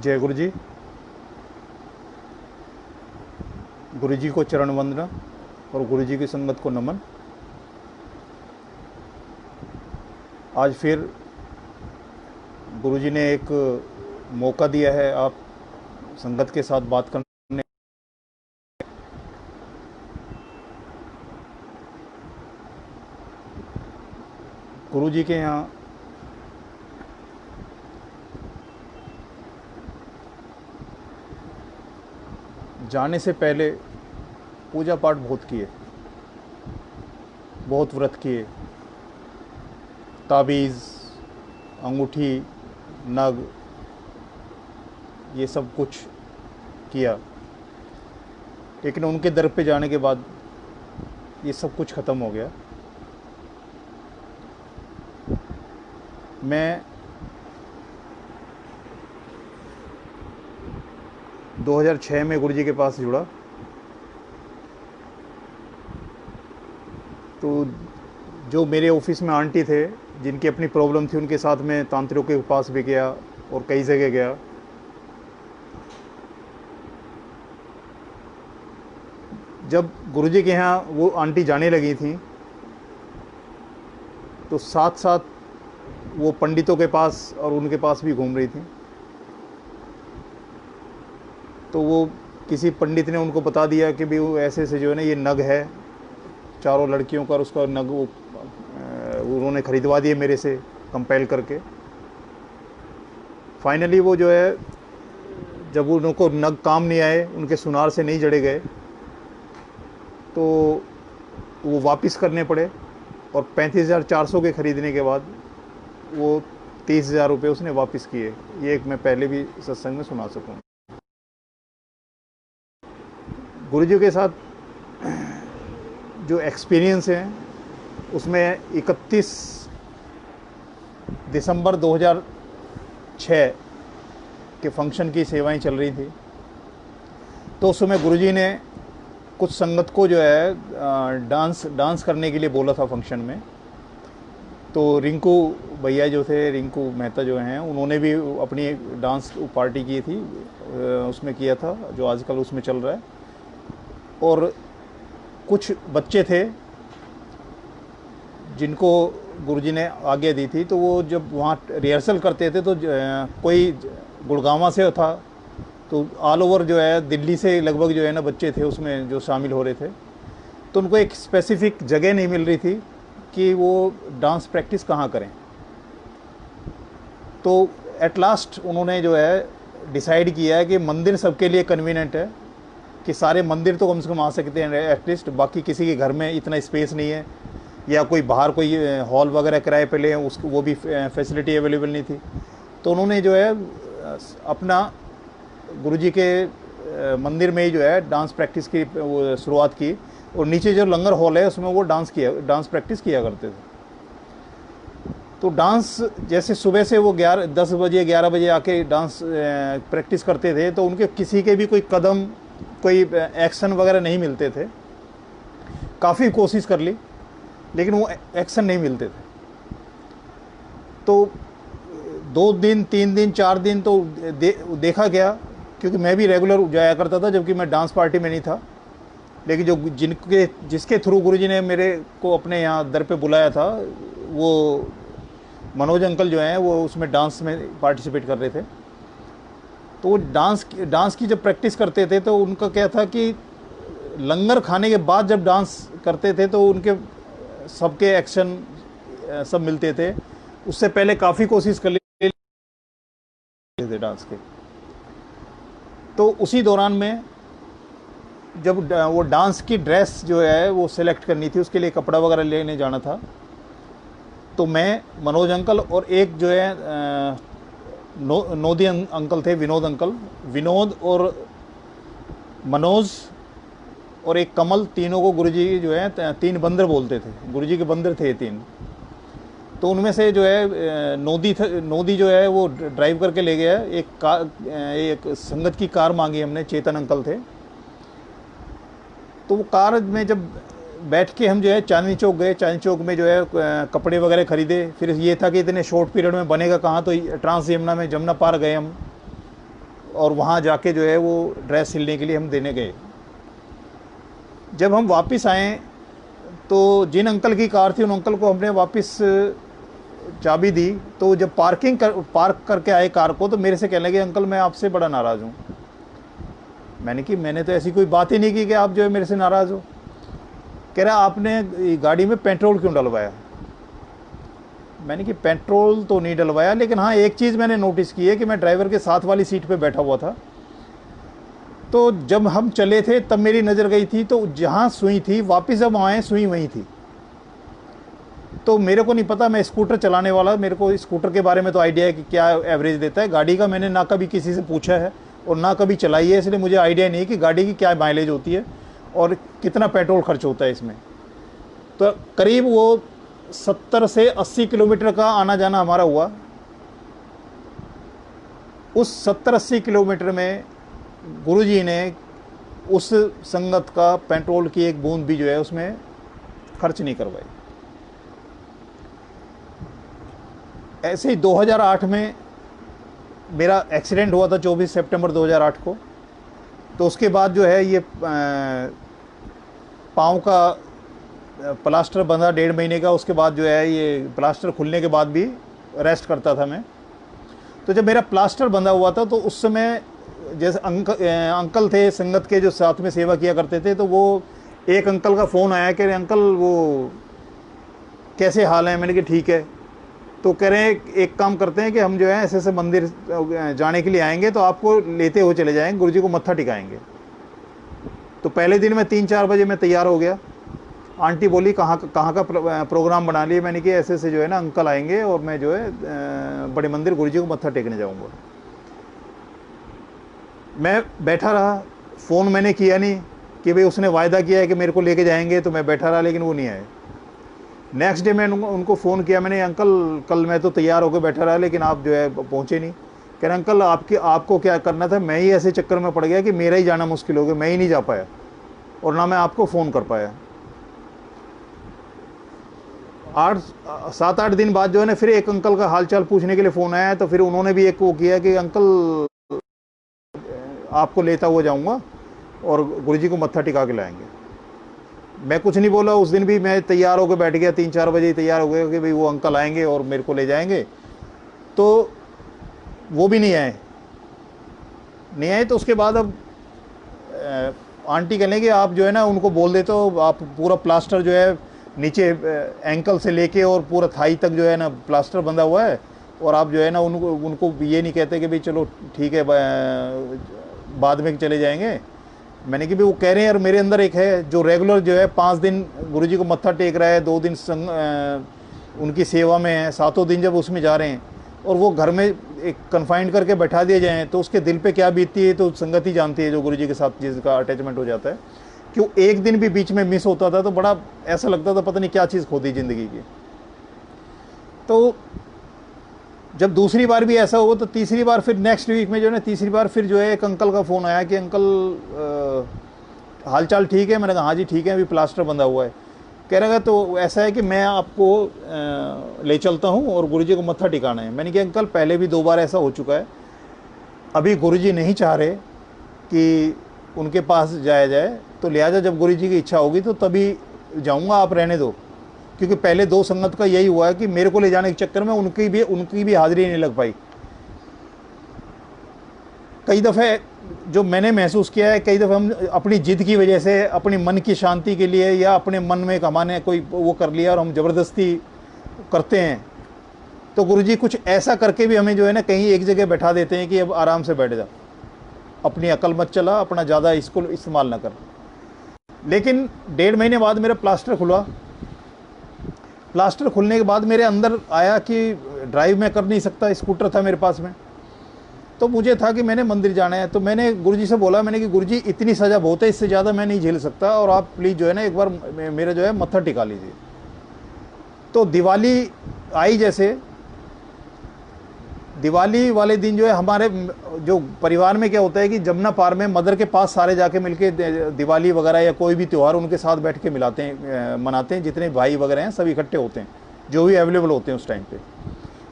जय गुरु जी। गुरु जी को चरण वंदना और गुरु जी की संगत को नमन। आज फिर गुरु जी ने एक मौका दिया है आप संगत के साथ बात करने। गुरु जी के यहाँ जाने से पहले पूजा पाठ बहुत किए, बहुत व्रत किए, ताबीज़, अंगूठी, नग, ये सब कुछ किया। लेकिन उनके दर पे जाने के बाद ये सब कुछ ख़त्म हो गया। मैं 2006 में गुरु जी के पास जुड़ा। तो जो मेरे ऑफिस में आंटी थे जिनकी अपनी प्रॉब्लम थी, उनके साथ मैं तांत्रिकों के पास भी गया और कई जगह गया। जब गुरु जी के यहाँ वो आंटी जाने लगी थी तो साथ साथ वो पंडितों के पास और उनके पास भी घूम रही थी। तो वो किसी पंडित ने उनको बता दिया कि भी वो ऐसे ऐसे जो है ना ये नग है चारों लड़कियों का, और उसका नग वो उन्होंने ख़रीदवा दिए मेरे से कंपेल करके। फाइनली वो जो है जब उनको नग काम नहीं आए, उनके सुनार से नहीं जड़े गए, तो वो वापस करने पड़े। और 35,400 के ख़रीदने के बाद वो 30,000 रुपये उसने वापस किए। ये एक मैं पहले भी सत्संग में सुना सकूँ। गुरु जी के साथ जो एक्सपीरियंस है उसमें 31 दिसंबर 2006 के फंक्शन की सेवाएं चल रही थी। तो उस समय गुरु जी ने कुछ संगत को जो है डांस करने के लिए बोला था फंक्शन में। तो रिंकू भैया जो थे, रिंकू मेहता जो हैं, उन्होंने भी अपनी डांस पार्टी की थी, उसमें किया था जो आजकल उसमें चल रहा है। और कुछ बच्चे थे जिनको गुरुजी ने आज्ञा दी थी। तो वो जब वहाँ रिहर्सल करते थे तो कोई गुड़गांव से था, तो ऑल ओवर जो है दिल्ली से लगभग जो है ना बच्चे थे उसमें जो शामिल हो रहे थे। तो उनको एक स्पेसिफिक जगह नहीं मिल रही थी कि वो डांस प्रैक्टिस कहाँ करें। तो एट लास्ट उन्होंने जो है डिसाइड किया है कि मंदिर सबके लिए कन्वीनियंट है, कि सारे मंदिर तो कम से कम आ सकते हैं एटलीस्ट, बाकी किसी के घर में इतना स्पेस नहीं है या कोई बाहर कोई हॉल वगैरह किराए पे ले उसको वो भी फैसिलिटी अवेलेबल नहीं थी। तो उन्होंने जो है अपना गुरुजी के मंदिर में ही जो है डांस प्रैक्टिस की वो शुरुआत की। और नीचे जो लंगर हॉल है उसमें वो डांस प्रैक्टिस किया करते थे। तो डांस जैसे सुबह से वो 10 बजे 11 बजे आके डांस प्रैक्टिस करते थे, तो उनके किसी के भी कोई कदम कोई एक्शन वगैरह नहीं मिलते थे। काफ़ी कोशिश कर ली लेकिन वो एक्शन नहीं मिलते थे। तो 2 दिन 3 दिन 4 दिन तो देखा गया, क्योंकि मैं भी रेगुलर जाया करता था जबकि मैं डांस पार्टी में नहीं था। लेकिन जो जिसके थ्रू गुरुजी ने मेरे को अपने यहाँ दर पे बुलाया था, वो मनोज अंकल जो हैं वो उसमें डांस में पार्टिसिपेट कर रहे थे। तो वो डांस की जब प्रैक्टिस करते थे तो उनका क्या था कि लंगर खाने के बाद जब डांस करते थे तो उनके सबके एक्शन सब मिलते थे। उससे पहले काफ़ी कोशिश कर ली थे डांस के। तो उसी दौरान में जब वो डांस की ड्रेस जो है वो सिलेक्ट करनी थी, उसके लिए कपड़ा वगैरह लेने जाना था। तो मैं, मनोज अंकल और एक जो है नोदी अंकल थे, विनोद अंकल, विनोद और मनोज और एक कमल, तीनों को गुरुजी जो है 3 बंदर बोलते थे। गुरुजी के बंदर थे 3। तो उनमें से जो है नोदी जो है वो ड्राइव करके ले गया। एक संगत की कार मांगी हमने, चेतन अंकल थे। तो वो कार में जब बैठ के हम जो है चांदनी चौक गए। चांदनी चौक में जो है कपड़े वगैरह खरीदे। फिर ये था कि इतने शॉर्ट पीरियड में बनेगा कहाँ, तो ट्रांस यमुना में जमुना पार गए हम। और वहाँ जाके जो है वो ड्रेस सिलने के लिए हम देने गए। जब हम वापस आए तो जिन अंकल की कार थी उन अंकल को हमने वापस चाबी दी, तो जब पार्क करके आए कार को, तो मेरे से कहने लगे अंकल मैं आपसे बड़ा नाराज़ हूँ। मैंने तो ऐसी कोई बात ही नहीं की कि आप जो है मेरे से नाराज़ हो। कह रहा आपने गाड़ी में पेट्रोल क्यों डलवाया? मैंने कि पेट्रोल तो नहीं डलवाया, लेकिन हाँ एक चीज़ मैंने नोटिस की है कि मैं ड्राइवर के साथ वाली सीट पे बैठा हुआ था, तो जब हम चले थे तब मेरी नज़र गई थी, तो जहाँ सुई थी वापस जब आए सुई वहीं थी। तो मेरे को नहीं पता, मैं स्कूटर चलाने वाला, मेरे को स्कूटर के बारे में तो आइडिया है कि क्या एवरेज देता है गाड़ी का। मैंने ना कभी किसी से पूछा है और ना कभी चलाई है, इसलिए मुझे आइडिया नहीं है कि गाड़ी की क्या माइलेज होती है और कितना पेट्रोल खर्च होता है इसमें। तो करीब वो 70 से 80 किलोमीटर का आना जाना हमारा हुआ। उस 70-80 किलोमीटर में गुरुजी ने उस संगत का पेट्रोल की एक बूंद भी जो है उसमें खर्च नहीं करवाई। ऐसे ही 2008 में मेरा एक्सीडेंट हुआ था 24 सितंबर 2008 को। तो उसके बाद जो है ये पाँव का प्लास्टर बंधा 1.5 महीने का, उसके बाद जो है ये प्लास्टर खुलने के बाद भी रेस्ट करता था मैं। तो जब मेरा प्लास्टर बंधा हुआ था तो उस समय जैसे अंकल थे संगत के जो साथ में सेवा किया करते थे, तो वो एक अंकल का फ़ोन आया कि अंकल वो कैसे हाल है? मैंने कि ठीक है। तो कह रहे हैं एक काम करते हैं कि हम जो है ऐसे ऐसे मंदिर जाने के लिए आएंगे, तो आपको लेते हुए चले जाएंगे, गुरुजी को मत्था टिकाएंगे। तो पहले दिन मैं 3-4 बजे मैं तैयार हो गया। आंटी बोली कहाँ का प्रोग्राम बना लिए? मैंने कि ऐसे ऐसे जो है ना अंकल आएंगे और मैं जो है बड़े मंदिर गुरुजी को मत्था टेकने जाऊँगा। मैं बैठा रहा, फ़ोन मैंने किया नहीं कि भाई उसने वायदा किया है कि मेरे को लेके जाएंगे, तो मैं बैठा रहा, लेकिन वो नहीं आए। नेक्स्ट डे मैंने उनको फ़ोन किया, मैंने अंकल कल मैं तो तैयार होकर बैठा रहा लेकिन आप जो है पहुँचे नहीं। कह रहे अंकल आपको क्या करना था? मैं ही ऐसे चक्कर में पड़ गया कि मेरा ही जाना मुश्किल हो गया, मैं ही नहीं जा पाया और ना मैं आपको फ़ोन कर पाया। 7-8 दिन बाद जो है ना फिर एक अंकल का हालचाल पूछने के लिए फ़ोन आया, तो फिर उन्होंने भी एक वो किया कि अंकल आपको लेता हुआ जाऊंगा और गुरुजी को मत्था टिका के लाएंगे। मैं कुछ नहीं बोला। उस दिन भी मैं तैयार होकर बैठ गया, 3-4 बजे ही तैयार हो गया कि भाई वो अंकल आएंगे और मेरे को ले जाएंगे। तो वो भी नहीं आए। तो उसके बाद अब आंटी कहने कि आप जो है ना उनको बोल देते हो, आप पूरा प्लास्टर जो है नीचे एंकल से लेके और पूरा थाई तक जो है ना प्लास्टर बंधा हुआ है, और आप जो है ना उनको ये नहीं कहते कि भाई चलो ठीक है बाद में चले जाएंगे। मैंने कि भाई वो कह रहे हैं यार मेरे अंदर एक है जो रेगुलर जो है 5 दिन गुरुजी को मत्था टेक रहा है, 2 दिन उनकी सेवा में है, 7वां दिन जब उसमें जा रहे हैं और वो घर में एक कन्फाइंड करके बैठा दिए जाएँ तो उसके दिल पे क्या बीतती है तो संगत ही जानती है, जो गुरुजी के साथ जिसका अटैचमेंट हो जाता है। क्यों एक दिन भी बीच में मिस होता था तो बड़ा ऐसा लगता था पता नहीं क्या चीज़ खो दी ज़िंदगी की। तो जब दूसरी बार भी ऐसा हुआ तो तीसरी बार फिर नेक्स्ट वीक में जो है ना तीसरी बार फिर जो है एक अंकल का फ़ोन आया कि अंकल हालचाल ठीक है? मैंने कहा हाँ जी ठीक है, अभी प्लास्टर बंधा हुआ है। कह रहा तो ऐसा है कि मैं आपको ले चलता हूँ और गुरुजी को मत्था टिकाना है। मैंने कहा अंकल पहले भी 2 बार ऐसा हो चुका है, अभी गुरुजी नहीं चाह रहे कि उनके पास जाया जाए, तो लिहाजा जब गुरुजी की इच्छा होगी तो तभी जाऊँगा, आप रहने दो। क्योंकि पहले 2 संगत का यही हुआ है कि मेरे को ले जाने के चक्कर में उनकी भी हाजिरी नहीं लग पाई। कई दफ़े जो मैंने महसूस किया है, कई दफ़े हम अपनी जिद की वजह से अपनी मन की शांति के लिए या अपने मन में कमाने कोई वो कर लिया और हम ज़बरदस्ती करते हैं, तो गुरुजी कुछ ऐसा करके भी हमें जो है ना कहीं एक जगह बैठा देते हैं कि अब आराम से बैठ जा, अपनी अकल मत चला, अपना ज़्यादा इसको इस्तेमाल ना कर। लेकिन 1.5 महीने बाद मेरा प्लास्टर खुला। प्लास्टर खुलने के बाद मेरे अंदर आया कि ड्राइव मैं कर नहीं सकता, स्कूटर था मेरे पास में, तो मुझे था कि मैंने मंदिर जाना है। तो मैंने गुरुजी से बोला, मैंने कि गुरुजी इतनी सज़ा बहुत है, इससे ज़्यादा मैं नहीं झेल सकता और आप प्लीज़ जो है ना एक बार मेरा जो है मत्था टिका लीजिए। तो दिवाली आई, जैसे दिवाली वाले दिन जो है हमारे जो परिवार में क्या होता है कि जमुना पार में मदर के पास सारे जाके मिलके दिवाली वगैरह या कोई भी त्यौहार उनके साथ बैठ के मनाते हैं। जितने भाई वगैरह हैं सब इकट्ठे होते हैं, जो भी अवेलेबल होते हैं उस टाइम पे।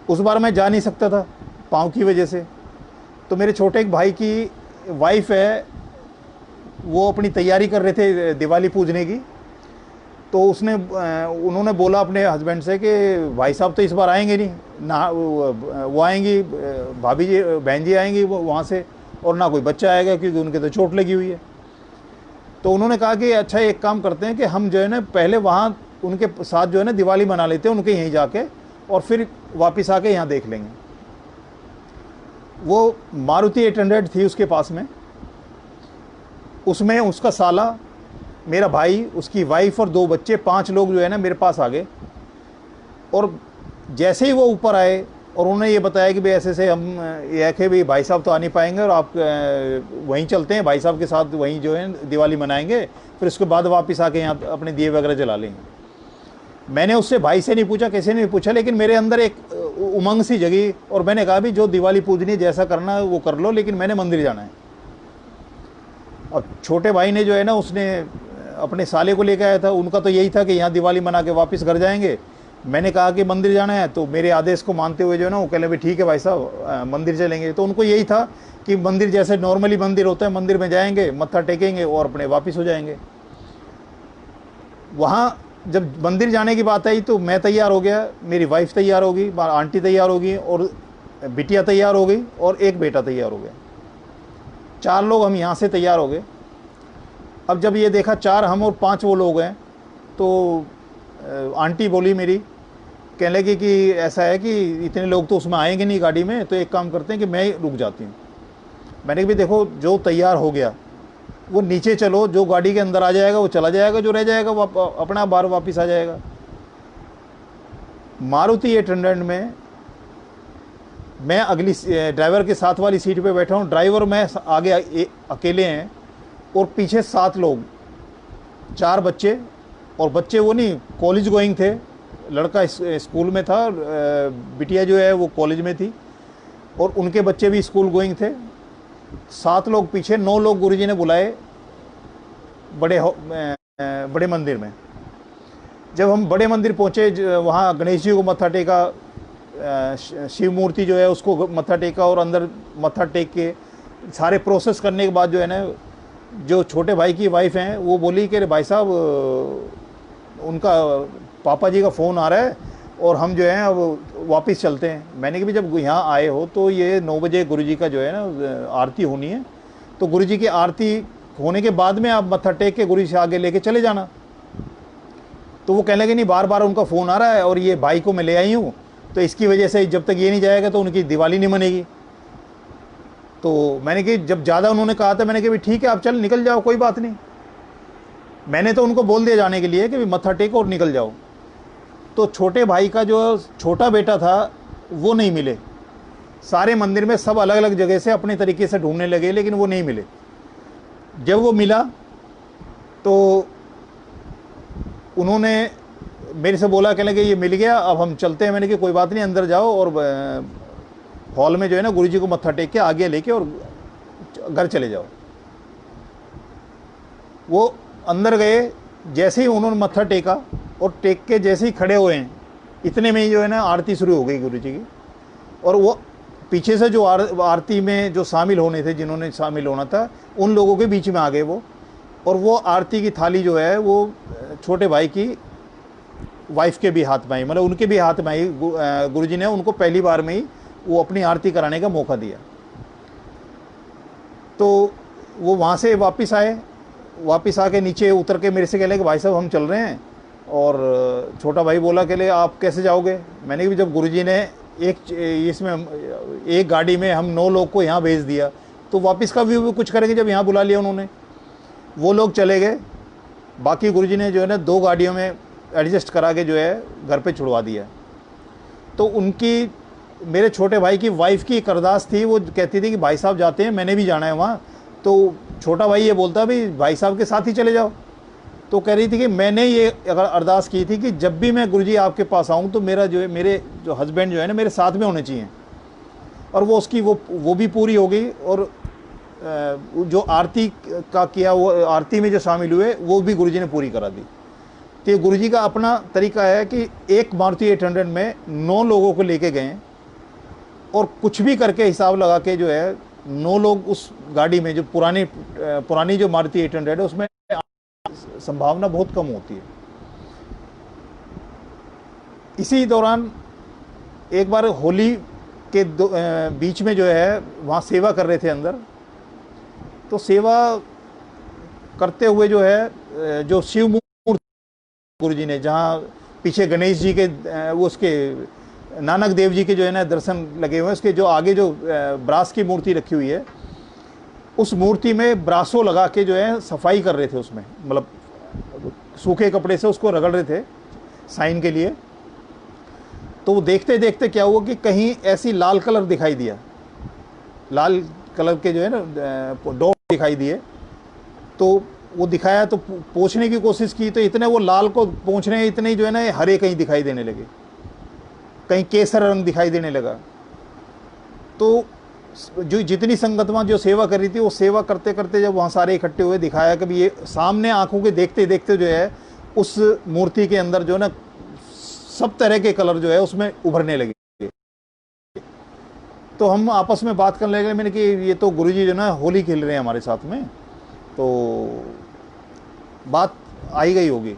उस बार मैं जा नहीं सकता था पाँव की वजह से, तो मेरे छोटे एक भाई की वाइफ है, वो अपनी तैयारी कर रहे थे दिवाली पूजने की। तो उन्होंने बोला अपने हस्बैंड से कि भाई साहब तो इस बार आएंगे नहीं ना, वो आएंगी भाभी जी, बहन जी आएंगी वो वहाँ से, और ना कोई बच्चा आएगा क्योंकि उनके तो चोट लगी हुई है। तो उन्होंने कहा कि अच्छा एक काम करते हैं कि हम जो है ना पहले वहाँ उनके साथ जो है ना दिवाली मना लेते हैं उनके यहीं जाके, और फिर वापस आके यहाँ देख लेंगे। वो मारुति 800 थी उसके पास में, उसमें उसका साला, मेरा भाई, उसकी वाइफ और 2 बच्चे, 5 लोग जो है ना मेरे पास आ गए। और जैसे ही वो ऊपर आए और उन्होंने ये बताया कि भाई ऐसे से हम ये है कि भाई भाई साहब तो आ नहीं पाएंगे और आप वहीं चलते हैं भाई साहब के साथ, वहीं जो है दिवाली मनाएंगे, फिर उसके बाद वापस आके यहाँ अपने दिए वगैरह जला लेंगे। मैंने उससे भाई से नहीं पूछा, कैसे नहीं पूछा, लेकिन मेरे अंदर एक उमंग सी जगी और मैंने कहा भी जो दिवाली पूजनी जैसा करना है वो कर लो, लेकिन मैंने मंदिर जाना है। और छोटे भाई ने जो है ना उसने अपने साले को लेकर आया था, उनका तो यही था कि यहाँ दिवाली मना के वापस घर जाएंगे। मैंने कहा कि मंदिर जाना है, तो मेरे आदेश को मानते हुए जो है ना वो कह भी ठीक है भाई साहब मंदिर चलेंगे। तो उनको यही था कि मंदिर जैसे नॉर्मली मंदिर होता है, मंदिर में जाएंगे, मत्था टेकेंगे और अपने वापस हो जाएंगे। वहाँ जब मंदिर जाने की बात आई तो मैं तैयार हो गया, मेरी वाइफ तैयार होगी, आंटी तैयार होगी और बिटिया तैयार हो गई और एक बेटा तैयार हो गया। 4 लोग हम यहाँ से तैयार हो गए। अब जब ये देखा 4 हम और 5 वो लोग हैं, तो आंटी बोली मेरी, कहने लगी कि ऐसा है कि इतने लोग तो उसमें आएंगे नहीं गाड़ी में, तो एक काम करते हैं कि मैं रुक जाती हूँ। मैंने कहा देखो जो तैयार हो गया वो नीचे चलो, जो गाड़ी के अंदर आ जाएगा वो चला जाएगा, जो रह जाएगा वो अपना बाहर वापस आ जाएगा। मारुति 800 में मैं अगली ड्राइवर के साथ वाली सीट पे बैठा हूँ, ड्राइवर मैं आगे अकेले हैं और पीछे 7 लोग, 4 बच्चे, और बच्चे वो नहीं कॉलेज गोइंग थे, लड़का स्कूल में था, बिटिया जो है वो कॉलेज में थी और उनके बच्चे भी स्कूल गोइंग थे। 7 लोग पीछे, 9 लोग गुरुजी ने बुलाए बड़े मंदिर में। जब हम बड़े मंदिर पहुँचे, वहाँ गणेश जी को मत्था टेका, शिव मूर्ति जो है उसको मत्था टेका और अंदर मत्था टेक के सारे प्रोसेस करने के बाद जो है ना, जो छोटे भाई की वाइफ हैं वो बोली कि भाई साहब उनका पापा जी का फ़ोन आ रहा है और हम जो है अब वापस चलते हैं। मैंने कहा भी जब यहाँ आए हो तो ये 9 बजे गुरुजी का जो है ना आरती होनी है, तो गुरुजी की आरती होने के बाद में आप मत्था टेक के गुरुजी से आगे लेके चले जाना। तो वो कहने लगे नहीं, बार बार उनका फ़ोन आ रहा है और ये भाई को मैं ले आई हूँ, तो इसकी वजह से जब तक ये नहीं जाएगा तो उनकी दिवाली नहीं मनेगी। तो मैंने कि जब ज़्यादा उन्होंने कहा था, मैंने कहा भी ठीक है आप चल निकल जाओ, कोई बात नहीं। मैंने तो उनको बोल दिया जाने के लिए कि भी मत्था टेको और निकल जाओ। तो छोटे भाई का जो छोटा बेटा था वो नहीं मिले, सारे मंदिर में सब अलग अलग जगह से अपने तरीके से ढूंढने लगे, लेकिन वो नहीं मिले। जब वो मिला तो उन्होंने मेरे से बोला, कहने लगे ये मिल गया अब हम चलते हैं। मैंने कहा कोई बात नहीं, अंदर जाओ और हॉल में जो है ना गुरुजी को मत्था टेक के आगे लेके और घर चले जाओ। वो अंदर गए, जैसे ही उन्होंने मत्था टेका और टेक के जैसे ही खड़े हुए हैं, इतने में ही जो है ना आरती शुरू हो गई गुरुजी की। और वो पीछे से जो आरती में जो शामिल होने थे, जिन्होंने शामिल होना था, उन लोगों के बीच में आ गए वो। और वो आरती की थाली जो है वो छोटे भाई की वाइफ के भी हाथ में आई, मतलब उनके भी हाथ में आई। गुरुजी ने उनको पहली बार में ही वो अपनी आरती कराने का मौका दिया। तो वो वहाँ से वापस आए, वापस आके नीचे उतर के मेरे से कह कि भाई साहब हम चल रहे हैं। और छोटा भाई बोला कि आप कैसे जाओगे? मैंने भी जब गुरुजी ने एक गाड़ी में हम 9 लोग को यहाँ भेज दिया तो वापस का भी कुछ करेंगे, जब यहाँ बुला लिया उन्होंने। वो लोग चले गए, बाकी गुरुजी ने जो है ना 2 गाड़ियों में एडजस्ट करा के जो है घर पे छुड़वा दिया। तो उनकी, मेरे छोटे भाई की वाइफ की एक अरदास थी, वो कहती थी कि भाई साहब जाते हैं, मैंने भी जाना है वहाँ। तो छोटा भाई ये बोलता भाई साहब के साथ ही चले जाओ। तो कह रही थी कि मैंने ये अगर अरदास की थी कि जब भी मैं गुरुजी आपके पास आऊँ तो मेरा जो है, मेरे जो हस्बैंड जो है ना मेरे साथ में होने चाहिए। और वो उसकी वो भी पूरी हो गई। और जो आरती का किया, वो आरती में जो शामिल हुए वो भी गुरुजी ने पूरी करा दी। तो ये गुरुजी का अपना तरीका है कि एक मारुति 800 में 9 लोगों को लेके गए और कुछ भी करके हिसाब लगा के जो है 9 लोग उस गाड़ी में, जो पुरानी जो मारुति 800 है, उसमें संभावना बहुत कम होती है। इसी दौरान एक बार होली के बीच में जो है वहाँ सेवा कर रहे थे अंदर, तो सेवा करते हुए जो है जो शिव मूर्ति गुरु जी ने, जहाँ पीछे गणेश जी के वो उसके नानक देव जी के जो है ना दर्शन लगे हुए हैं, उसके जो आगे जो ब्रास की मूर्ति रखी हुई है, उस मूर्ति में ब्रासो लगा के जो है सफाई कर रहे थे उसमें, मतलब सूखे कपड़े से उसको रगड़ रहे थे साइन के लिए। तो वो देखते देखते क्या हुआ कि कहीं ऐसी लाल कलर दिखाई दिया, लाल कलर के जो है ना डॉट दिखाई दिए। तो वो दिखाया तो पोंछने की कोशिश की, तो इतने वो लाल को पोंछने इतने जो है ना हरे कहीं दिखाई देने लगे, कहीं केसर रंग दिखाई देने लगा। तो जो जितनी संगतवा जो सेवा कर रही थी, वो सेवा करते करते जब वहाँ सारे इकट्ठे हुए, दिखाया कि ये सामने आंखों के देखते देखते जो है उस मूर्ति के अंदर जो है ना सब तरह के कलर जो है उसमें उभरने लगे। तो हम आपस में बात करने लगे, मैंने कि ये तो गुरुजी जो ना होली खेल रहे हैं हमारे साथ में, तो बात आई गई होगी।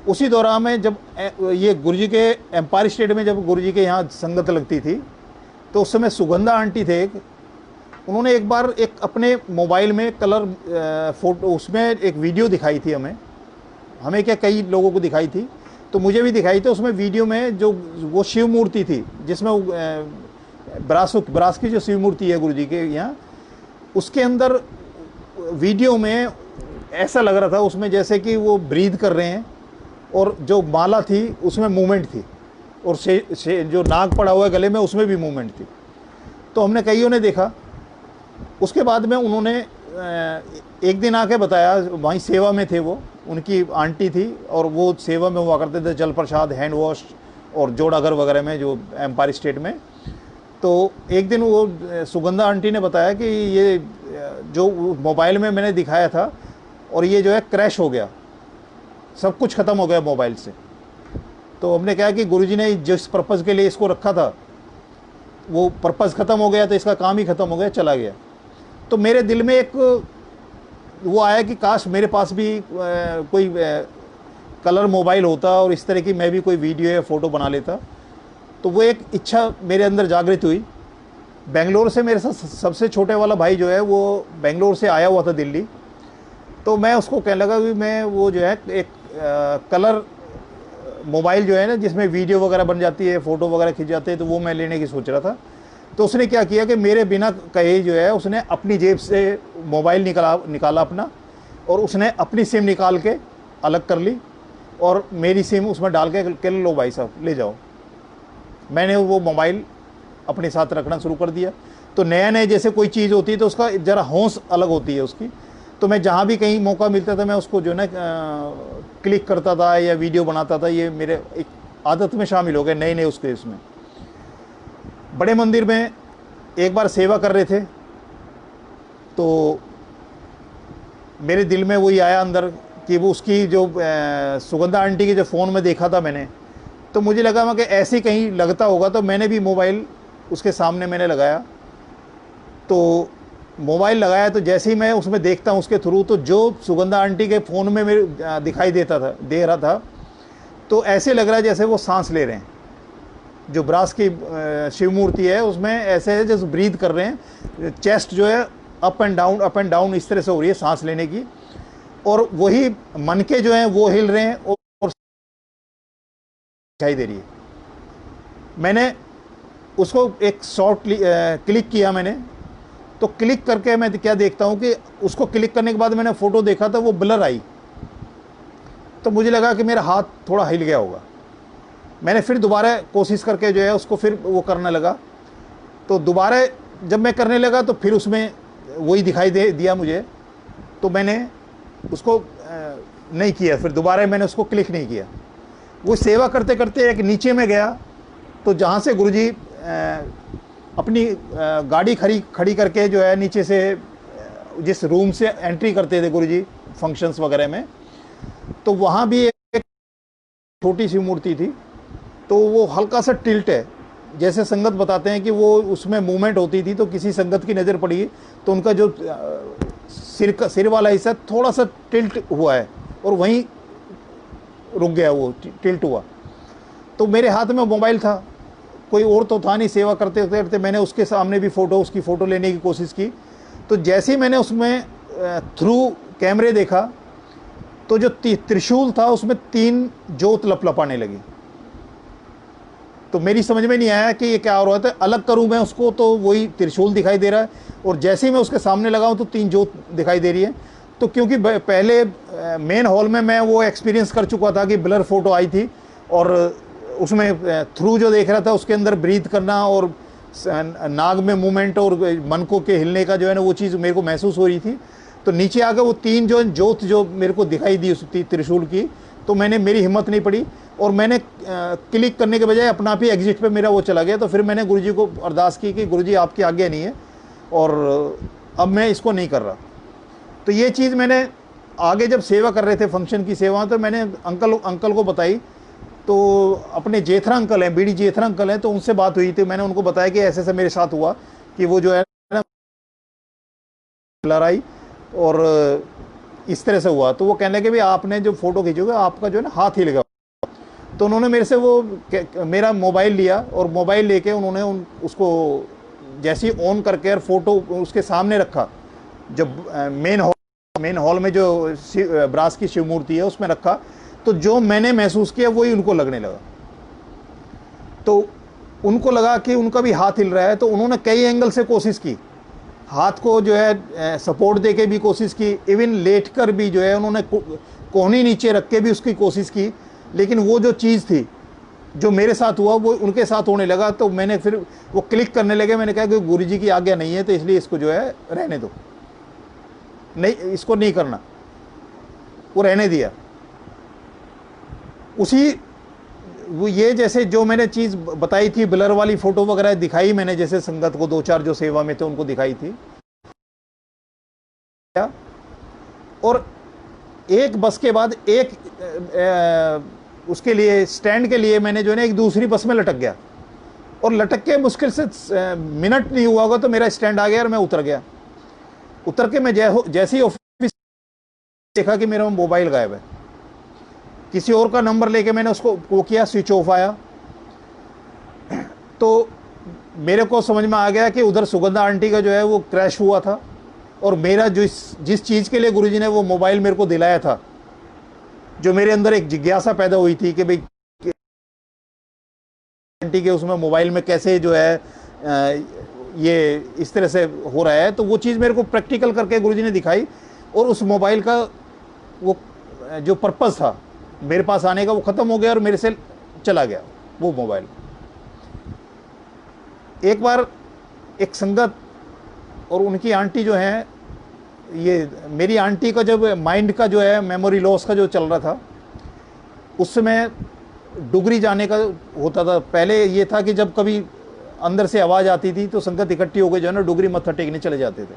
उसी दौरान में जब ये गुरुजी के एम्पायर स्टेट में जब गुरुजी के यहाँ संगत लगती थी, तो उस समय सुगंधा आंटी थे एक, उन्होंने एक बार एक अपने मोबाइल में कलर फोटो, उसमें एक वीडियो दिखाई थी हमें क्या कई लोगों को दिखाई थी, तो मुझे भी दिखाई थी। उसमें वीडियो में जो वो शिव मूर्ति थी, जिसमें ब्रास की जो शिव मूर्ति है गुरुजी के यहाँ, उसके अंदर वीडियो में ऐसा लग रहा था उसमें जैसे कि वो ब्रीथ कर रहे हैं, और जो माला थी उसमें मूवमेंट थी, और जो नाग पड़ा हुआ है गले में उसमें भी मूवमेंट थी। तो हमने कईयों ने देखा। उसके बाद में उन्होंने एक दिन आके बताया, वहीं सेवा में थे वो, उनकी आंटी थी और वो सेवा में हुआ करते थे, जल प्रसाद, हैंड वॉश और जोड़ाघर वगैरह में, जो एम्पायर स्टेट में। तो एक दिन वो सुगंधा आंटी ने बताया कि ये जो मोबाइल में मैंने दिखाया था, और ये जो है क्रैश हो गया, सब कुछ ख़त्म हो गया मोबाइल से। तो हमने कहा कि गुरुजी ने जिस पर्पज़ के लिए इसको रखा था, वो पर्पज़ ख़त्म हो गया, तो इसका काम ही ख़त्म हो गया, चला गया। तो मेरे दिल में एक वो आया कि काश मेरे पास भी कोई कलर मोबाइल होता और इस तरह की मैं भी कोई वीडियो या फ़ोटो बना लेता। तो वो एक इच्छा मेरे अंदर जागृत हुई। बेंगलोर से मेरे साथ सबसे छोटे वाला भाई जो है वो बेंगलोर से आया हुआ था दिल्ली। तो मैं उसको कहने लगा कि मैं वो जो है एक कलर मोबाइल जो है ना, जिसमें वीडियो वगैरह बन जाती है, फ़ोटो वगैरह खिंच जाते हैं, तो वो मैं लेने की सोच रहा था। तो उसने क्या किया कि मेरे बिना कहे जो है उसने अपनी जेब से मोबाइल निकाला अपना, और उसने अपनी सिम निकाल के अलग कर ली और मेरी सिम उसमें डाल के लो भाई साहब ले जाओ। मैंने वो मोबाइल अपने साथ रखना शुरू कर दिया। तो नया नया जैसे कोई चीज़ होती है तो उसका ज़रा हौस अलग होती है उसकी। तो मैं जहाँ भी कहीं मौका मिलता था मैं उसको जो है ना क्लिक करता था या वीडियो बनाता था। ये मेरे एक आदत में शामिल हो गए नए नए उसके। इसमें बड़े मंदिर में एक बार सेवा कर रहे थे, तो मेरे दिल में वही आया अंदर कि वो उसकी जो सुगंधा आंटी की जो फ़ोन में देखा था मैंने, तो मुझे लगा मैं कि ऐसे कहीं लगता होगा। तो मैंने भी मोबाइल उसके सामने मैंने लगाया। तो मोबाइल लगाया तो जैसे ही मैं उसमें देखता हूँ उसके थ्रू, तो जो सुगंधा आंटी के फ़ोन में मेरे दिखाई दे रहा था, तो ऐसे लग रहा है जैसे वो सांस ले रहे हैं। जो ब्रास की शिव मूर्ति है उसमें ऐसे है जैसे ब्रीथ कर रहे हैं, चेस्ट जो है अप एंड डाउन इस तरह से हो रही है सांस लेने की, और वही मनके जो हैं वो हिल रहे हैं और दिखाई दे रही है। मैंने उसको एक शॉट क्लिक किया मैंने। तो क्लिक करके मैं क्या देखता हूँ कि उसको क्लिक करने के बाद मैंने फ़ोटो देखा था, वो ब्लर आई। तो मुझे लगा कि मेरा हाथ थोड़ा हिल गया होगा। मैंने फिर दोबारा कोशिश करके जो है उसको फिर वो करने लगा। तो दोबारा जब मैं करने लगा तो फिर उसमें वही दिखाई दिया मुझे। तो मैंने उसको नहीं किया, फिर दोबारा मैंने उसको क्लिक नहीं किया। वो सेवा करते करते एक नीचे में गया, तो जहाँ से गुरुजी अपनी गाड़ी खड़ी करके जो है नीचे से जिस रूम से एंट्री करते थे गुरुजी फंक्शंस वगैरह में, तो वहाँ भी एक छोटी सी मूर्ति थी। तो वो हल्का सा टिल्ट है, जैसे संगत बताते हैं कि वो उसमें मूवमेंट होती थी, तो किसी संगत की नज़र पड़ी तो उनका जो सिर वाला हिस्सा थोड़ा सा टिल्ट हुआ है और वहीं रुक गया, वो टिल्ट हुआ। तो मेरे हाथ में मोबाइल था, कोई और तो था नहीं, सेवा करते करते मैंने उसके सामने भी उसकी फ़ोटो लेने की कोशिश की। तो जैसे ही मैंने उसमें थ्रू कैमरे देखा तो जो त्रिशूल था उसमें 3 जोत लपलपाने लगी। तो मेरी समझ में नहीं आया कि ये क्या हो रहा था। अलग करूं मैं उसको तो वही त्रिशूल दिखाई दे रहा है, और जैसे ही मैं उसके सामने लगाऊं तो 3 जोत दिखाई दे रही है। तो क्योंकि पहले मेन हॉल में मैं वो एक्सपीरियंस कर चुका था कि ब्लर फोटो आई थी, और उसमें थ्रू जो देख रहा था उसके अंदर ब्रीथ करना और नाग में मूवमेंट और मन को के हिलने का जो है ना वो चीज़ मेरे को महसूस हो रही थी। तो नीचे आकर वो 3 जो जोत जो मेरे को दिखाई दी उस त्रिशूल की, तो मेरी हिम्मत नहीं पड़ी और मैंने क्लिक करने के बजाय अपना आप ही एग्जिट पे मेरा वो चला गया। तो फिर मैंने गुरुजी को अरदास की कि गुरुजी आपकी आज्ञा नहीं है और अब मैं इसको नहीं कर रहा। तो ये चीज़ मैंने आगे जब सेवा कर रहे थे, फंक्शन की सेवा, तो मैंने अंकल को बताई। तो अपने जेठरा अंकल हैं, बीडी जेठरा अंकल हैं, तो उनसे बात हुई थी। मैंने उनको बताया कि ऐसे ऐसे मेरे साथ हुआ कि वो जो है ना लड़ाई और इस तरह से हुआ। तो वो कहने लगे भाई आपने जो फोटो खींचोगे आपका जो है ना हाथ हिलेगा। तो उन्होंने मेरे से वो मेरा मोबाइल लिया और मोबाइल लेके उन्होंने उसको जैसे ही ऑन करके और फोटो उसके सामने रखा, जब मेन हॉल में जो ब्रास की शिव मूर्ति है उसमें रखा, तो जो मैंने महसूस किया वही उनको लगने लगा। तो उनको लगा कि उनका भी हाथ हिल रहा है। तो उन्होंने कई एंगल से कोशिश की, हाथ को जो है सपोर्ट दे के भी कोशिश की, इवन लेट कर भी जो है उन्होंने कोहनी नीचे रख के भी उसकी कोशिश की, लेकिन वो जो चीज़ थी जो मेरे साथ हुआ वो उनके साथ होने लगा। तो मैंने फिर वो क्लिक करने लगे। मैंने कहा कि गुरुजी की आज्ञा नहीं है, तो इसलिए इसको जो है रहने दो, नहीं इसको नहीं करना। वो रहने दिया। उसी वो ये जैसे जो मैंने चीज़ बताई थी, ब्लर वाली फ़ोटो वगैरह दिखाई मैंने, जैसे संगत को 2-4 जो सेवा में थे उनको दिखाई थी। और एक बस के बाद एक उसके लिए स्टैंड के लिए मैंने जो है ना एक दूसरी बस में लटक गया, और लटक के मुश्किल से मिनट नहीं हुआ होगा तो मेरा स्टैंड आ गया और मैं उतर गया। उतर के मैं जैसे ही ऑफिस देखा कि मेरा मोबाइल गायब है। किसी और का नंबर लेके मैंने उसको वो किया, स्विच ऑफ आया। तो मेरे को समझ में आ गया कि उधर सुगंधा आंटी का जो है वो क्रैश हुआ था, और मेरा जिस चीज़ के लिए गुरुजी ने वो मोबाइल मेरे को दिलाया था, जो मेरे अंदर एक जिज्ञासा पैदा हुई थी कि भाई आंटी के उसमें मोबाइल में कैसे जो है ये इस तरह से हो रहा है, तो वो चीज़ मेरे को प्रैक्टिकल करके गुरुजी ने दिखाई। और उस मोबाइल का वो जो पर्पज़ था मेरे पास आने का वो ख़त्म हो गया और मेरे से चला गया वो मोबाइल। एक बार एक संगत और उनकी आंटी जो है, ये मेरी आंटी का जब माइंड का जो है मेमोरी लॉस का जो चल रहा था, उस समय डुगरी जाने का होता था। पहले ये था कि जब कभी अंदर से आवाज़ आती थी तो संगत इकट्ठी होकर जो है ना डुगरी मत्था टेकने चले जाते थे।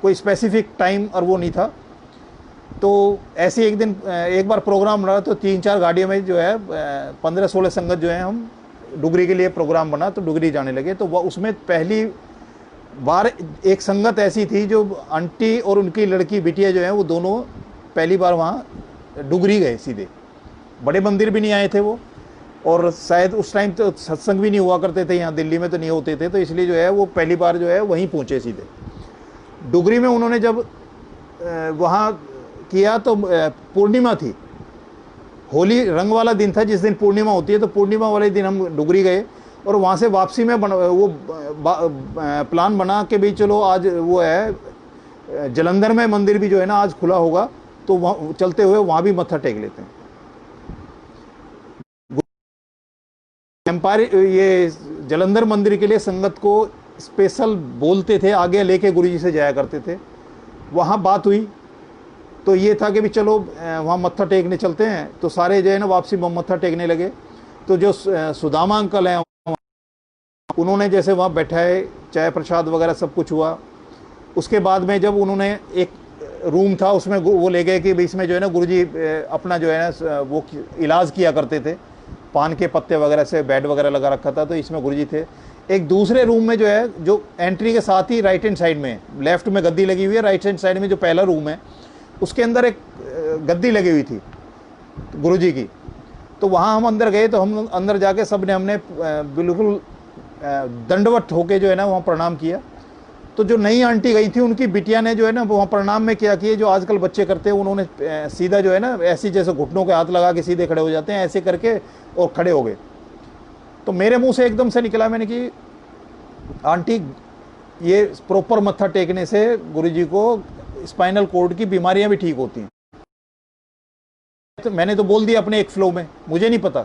कोई स्पेसिफिक टाइम और वो नहीं था। तो ऐसे एक बार प्रोग्राम रहा, तो 3-4 गाड़ियों में जो है 15-16 संगत जो है हम डुगरी के लिए प्रोग्राम बना, तो डुगरी जाने लगे। तो वह उसमें पहली बार एक संगत ऐसी थी जो आंटी और उनकी लड़की बिटिया जो है वो दोनों पहली बार वहाँ डुगरी गए सीधे। बड़े मंदिर भी नहीं आए थे वो, और शायद उस टाइम तो सत्संग भी नहीं हुआ करते थे यहाँ दिल्ली में, तो नहीं होते थे, तो इसलिए जो है वो पहली बार जो है वहीं पहुँचे सीधे डुगरी में। उन्होंने जब वहाँ किया तो पूर्णिमा थी, होली रंग वाला दिन था जिस दिन पूर्णिमा होती है। तो पूर्णिमा वाले दिन हम डुगरी गए, और वहाँ से वापसी में वो प्लान बना कि भाई चलो आज वो है जलंधर में मंदिर भी जो है ना आज खुला होगा, तो वहाँ चलते हुए वहाँ भी मत्था टेक लेते हैं। एम्पायर ये जलंधर मंदिर के लिए संगत को स्पेशल बोलते थे, आगे लेके गुरुजी से जाया करते थे। वहाँ बात हुई तो ये था कि भी चलो वहाँ मत्था टेकने चलते हैं। तो सारे जो है ना वापसी मत्था टेकने लगे। तो जो सुदामा अंकल हैं उन्होंने जैसे वहाँ बैठाए, चाय प्रसाद वगैरह सब कुछ हुआ। उसके बाद में जब उन्होंने एक रूम था उसमें वो ले गए कि भाई इसमें जो है ना गुरुजी अपना जो है ना वो इलाज किया करते थे, पान के पत्ते वगैरह से बेड वगैरह लगा रखा था, तो इसमें गुरुजी थे। एक दूसरे रूम में जो है, जो एंट्री के साथ ही राइट हैंड साइड में, लेफ्ट में गद्दी लगी हुई है, राइट हैंड साइड में जो पहला रूम है उसके अंदर एक गद्दी लगी हुई थी गुरुजी की। तो वहाँ हम अंदर गए, तो हम अंदर जाके सब ने हमने बिल्कुल दंडवत होके जो है ना वहाँ प्रणाम किया। तो जो नई आंटी गई थी उनकी बिटिया ने जो है ना वहाँ प्रणाम में क्या किए, जो आजकल बच्चे करते हैं, उन्होंने सीधा जो है ना ऐसी जैसे घुटनों के हाथ लगा के सीधे खड़े हो जाते हैं, ऐसे करके और खड़े हो गए। तो मेरे मुंह से एकदम से निकला, मैंने कि आंटी ये प्रॉपर मत्था टेकने से गुरुजी को स्पाइनल कॉर्ड की बीमारियां भी ठीक होती हैं। तो मैंने तो बोल दिया अपने एक फ्लो में, मुझे नहीं पता,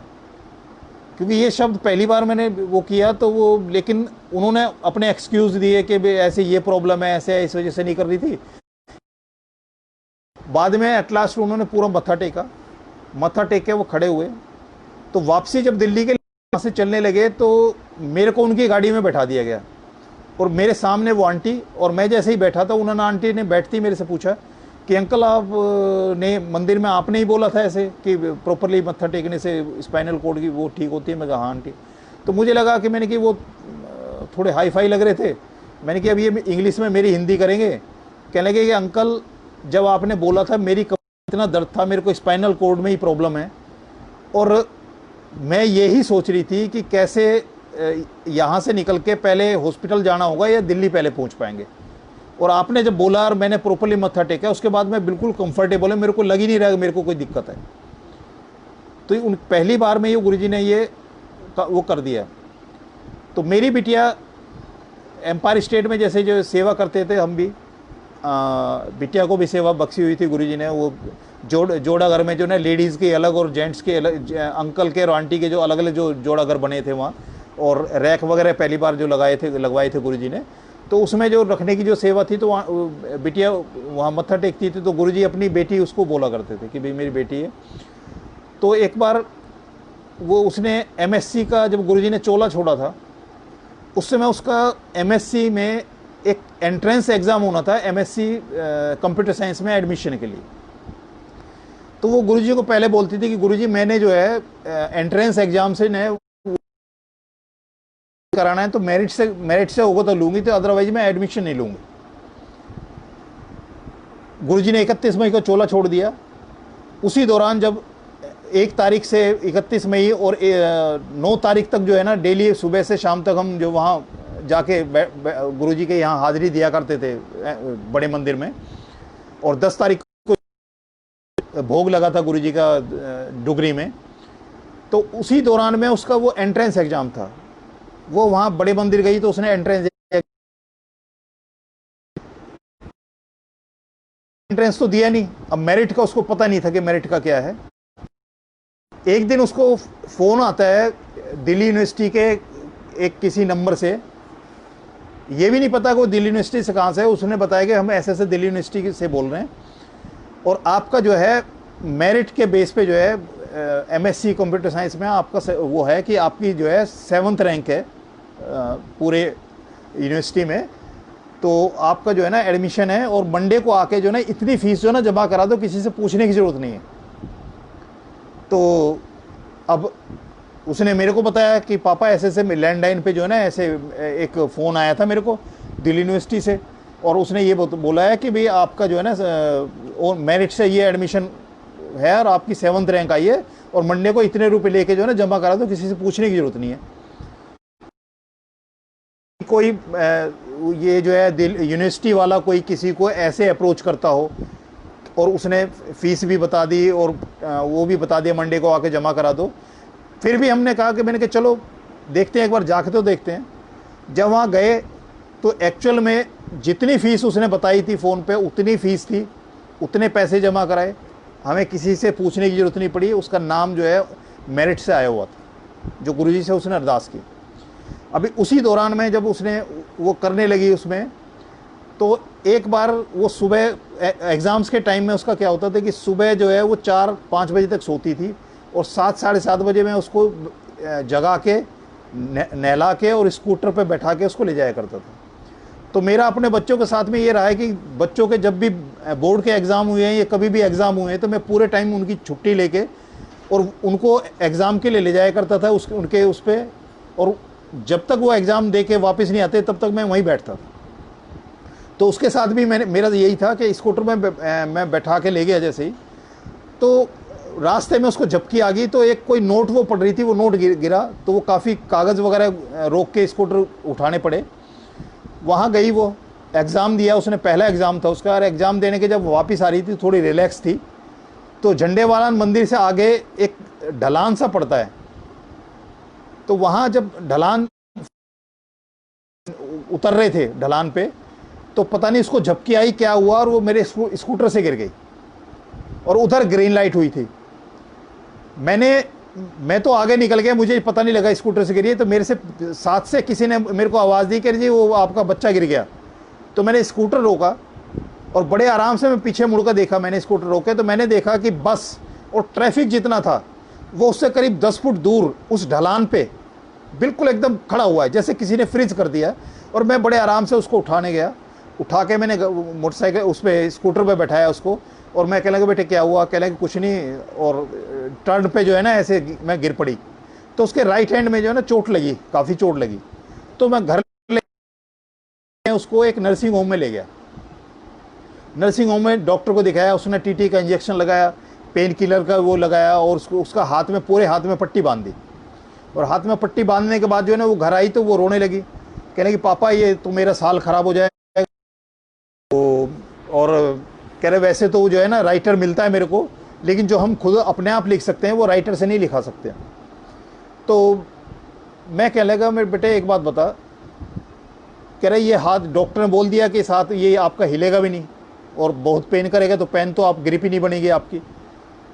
क्योंकि ये शब्द पहली बार मैंने वो किया तो वो, लेकिन उन्होंने अपने एक्सक्यूज दिए कि ऐसे ये प्रॉब्लम है, ऐसे इस वजह से नहीं कर रही थी। बाद में एट लास्ट उन्होंने पूरा मत्था टेका, मत्था टेक के वो खड़े हुए। तो वापसी जब दिल्ली के वहाँ से चलने लगे तो मेरे को उनकी गाड़ी में बैठा दिया गया और मेरे सामने वो आंटी, और मैं जैसे ही बैठा था उन्होंने, आंटी ने बैठती मेरे से पूछा कि अंकल आप ने मंदिर में आपने ही बोला था ऐसे कि प्रॉपरली मत्था टेकने से स्पाइनल कॉर्ड की वो ठीक होती है। मैं कहा हाँ आंटी। तो मुझे लगा कि मैंने कि वो थोड़े हाई फाई लग रहे थे। मैंने कि अब ये इंग्लिश में मेरी हिंदी करेंगे। कहने लगे कि अंकल जब आपने बोला था मेरी इतना दर्द था, मेरे को स्पाइनल कॉर्ड में ही प्रॉब्लम है, और मैं यही सोच रही थी कि कैसे यहाँ से निकल के पहले हॉस्पिटल जाना होगा या दिल्ली पहले पहुँच पाएंगे। और आपने जब बोला और मैंने प्रॉपर्ली मत्था टेका, उसके बाद मैं बिल्कुल कंफर्टेबल है, मेरे को लग ही नहीं रहा कि मेरे को कोई दिक्कत है। तो उन पहली बार में ये गुरुजी ने ये वो कर दिया। तो मेरी बिटिया एम्पायर स्टेट में जैसे जो सेवा करते थे, हम भी बिटिया को भी सेवा बख्शी हुई थी गुरुजी ने। वो जोड़ा घर में जो ना लेडीज़ के अलग और जेंट्स के अलग, अंकल के और आंटी के जो अलग अलग जो जोड़ा घर बने थे वहाँ, और रैक वगैरह पहली बार जो लगवाए थे गुरुजी ने। तो उसमें जो रखने की जो सेवा थी, तो बिटिया वहाँ मत्था टेकती थी, तो गुरुजी अपनी बेटी उसको बोला करते थे कि भाई मेरी बेटी है। तो एक बार वो उसने एमएससी का, जब गुरुजी ने चोला छोड़ा था उस समय उसका एमएससी में एक एंट्रेंस एग्ज़ाम होना था, एमएससी कंप्यूटर साइंस में एडमिशन के लिए। तो वो गुरुजी को पहले बोलती थी कि गुरुजी मैंने जो है एंट्रेंस एग्ज़ाम से न कराना है, तो मेरिट से होगा तो लूँगी, तो अदरवाइज मैं एडमिशन नहीं लूँगी। गुरुजी ने 31 मई को चोला छोड़ दिया। उसी दौरान जब 1 तारीख से 31 मई और 9 तारीख तक जो है ना डेली सुबह से शाम तक हम जो वहाँ जाके गुरुजी के यहाँ हाजिरी दिया करते थे बड़े मंदिर में, और 10 तारीख को भोग लगा था गुरुजी का डुगरी में। तो उसी दौरान में उसका वो एंट्रेंस एग्ज़ाम था। वो वहाँ बड़े मंदिर गई तो उसने एंट्रेंस तो दिया नहीं। अब मेरिट का उसको पता नहीं था कि मेरिट का क्या है। एक दिन उसको फ़ोन आता है दिल्ली यूनिवर्सिटी के एक किसी नंबर से, ये भी नहीं पता कि वो दिल्ली यूनिवर्सिटी से कहाँ से है। उसने बताया कि हम ऐसे दिल्ली यूनिवर्सिटी से बोल रहे हैं, और आपका जो है मेरिट के बेस पे जो है एमएससी कंप्यूटर साइंस में आपका वो है कि आपकी जो है 7th रैंक है पूरे यूनिवर्सिटी में, तो आपका जो है ना एडमिशन है, और मंडे को आके जो है ना इतनी फ़ीस जो है ना जमा करा दो, किसी से पूछने की ज़रूरत नहीं है। तो अब उसने मेरे को बताया कि पापा ऐसे लैंडलाइन पे जो है ना ऐसे एक फ़ोन आया था मेरे को दिल्ली यूनिवर्सिटी से, और उसने ये बोला है कि भाई आपका जो है ना और मेरिट से ये एडमिशन है और आपकी 7th रैंक आई है, और मंडे को इतने रुपए लेके जो है ना जमा करा दो, किसी से पूछने की ज़रूरत नहीं है। कोई ये जो है यूनिवर्सिटी वाला कोई किसी को ऐसे अप्रोच करता हो, और उसने फ़ीस भी बता दी और वो भी बता दिया मंडे को आके जमा करा दो, फिर भी हमने कहा कि मैंने कहा चलो देखते हैं, एक बार जाके तो देखते हैं। जब वहाँ गए तो एक्चुअल में जितनी फ़ीस उसने बताई थी फ़ोन पे उतनी फ़ीस थी, उतने पैसे जमा कराए, हमें किसी से पूछने की ज़रूरत नहीं पड़ी। उसका नाम जो है मेरिट से आया हुआ था, जो गुरुजी से उसने अरदास की। अभी उसी दौरान में जब उसने वो करने लगी उसमें, तो एक बार वो सुबह एग्ज़ाम्स के टाइम में उसका क्या होता था कि सुबह जो है वो 4-5 बजे तक सोती थी, और 7-7:30 बजे में उसको जगा के नहला के और स्कूटर पे बैठा के उसको ले जाया करता था। तो मेरा अपने बच्चों के साथ में ये रहा है कि बच्चों के जब भी बोर्ड के एग्ज़ाम हुए हैं या कभी भी एग्ज़ाम हुए हैं, तो मैं पूरे टाइम उनकी छुट्टी लेके और उनको एग्ज़ाम के लिए ले जाया करता था उनके उस पर, और जब तक वो एग्ज़ाम दे के वापस नहीं आते तब तक मैं वहीं बैठता था। तो उसके साथ भी मेरा यही था कि स्कूटर में मैं बैठा के ले गया जैसे ही, तो रास्ते में उसको झपकी आ गई, तो एक कोई नोट वो पड़ रही थी, वो नोट गिरा, तो वो काफ़ी कागज़ वगैरह रोक के स्कूटर उठाने पड़े। वहाँ गई, वो एग्ज़ाम दिया उसने, पहला एग्ज़ाम था उसका, और एग्ज़ाम देने के जब वापस आ रही थी, थोड़ी रिलैक्स थी, तो झंडेवालान मंदिर से आगे एक ढलान सा पड़ता है, तो वहाँ जब ढलान उतर रहे थे ढलान पे, तो पता नहीं उसको झपकी आई क्या हुआ, और वो मेरे स्कूटर से गिर गई, और उधर ग्रीन लाइट हुई थी। मैं तो आगे निकल गया, मुझे पता नहीं लगा स्कूटर से गिरी, तो मेरे से साथ से किसी ने मेरे को आवाज़ दी कि जी वो आपका बच्चा गिर गया। तो मैंने स्कूटर रोका, और बड़े आराम से मैं पीछे मुड़कर देखा, मैंने स्कूटर रोके तो मैंने देखा कि बस और ट्रैफिक जितना था वो उससे करीब 10 फुट दूर उस ढलान पे बिल्कुल एकदम खड़ा हुआ है, जैसे किसी ने फ्रीज कर दिया। और मैं बड़े आराम से उसको उठाने गया, उठा के मैंने मोटरसाइकिल उस पर स्कूटर पे बैठाया उसको, और मैं कहने लगा बेटे क्या हुआ, कहने लगे कुछ नहीं, और टर्न पे जो है ना ऐसे मैं गिर पड़ी, तो उसके राइट हैंड में जो है ना चोट लगी, काफ़ी चोट लगी। तो मैं घर ले उसको एक नर्सिंग होम में ले गया। नर्सिंग होम में डॉक्टर को दिखाया, उसने टीटी का इंजेक्शन लगाया, पेन किलर का वो लगाया, और उसका हाथ में, पूरे हाथ में पट्टी बांध दी। और हाथ में पट्टी बांधने के बाद जो है ना वो घर आई तो वो रोने लगी, कहने कि पापा ये तो मेरा साल ख़राब हो जाएगा। और कह रहे वैसे तो जो है ना राइटर मिलता है मेरे को, लेकिन जो हम खुद अपने आप लिख सकते हैं वो राइटर से नहीं लिखा सकते। तो मैं कहने लगा मेरे बेटे एक बात बता, कह रहे ये हाथ डॉक्टर ने बोल दिया कि इस हाथ ये आपका हिलेगा भी नहीं और बहुत पेन करेगा, तो पेन तो आप ग्रिप ही नहीं बनेगी आपकी।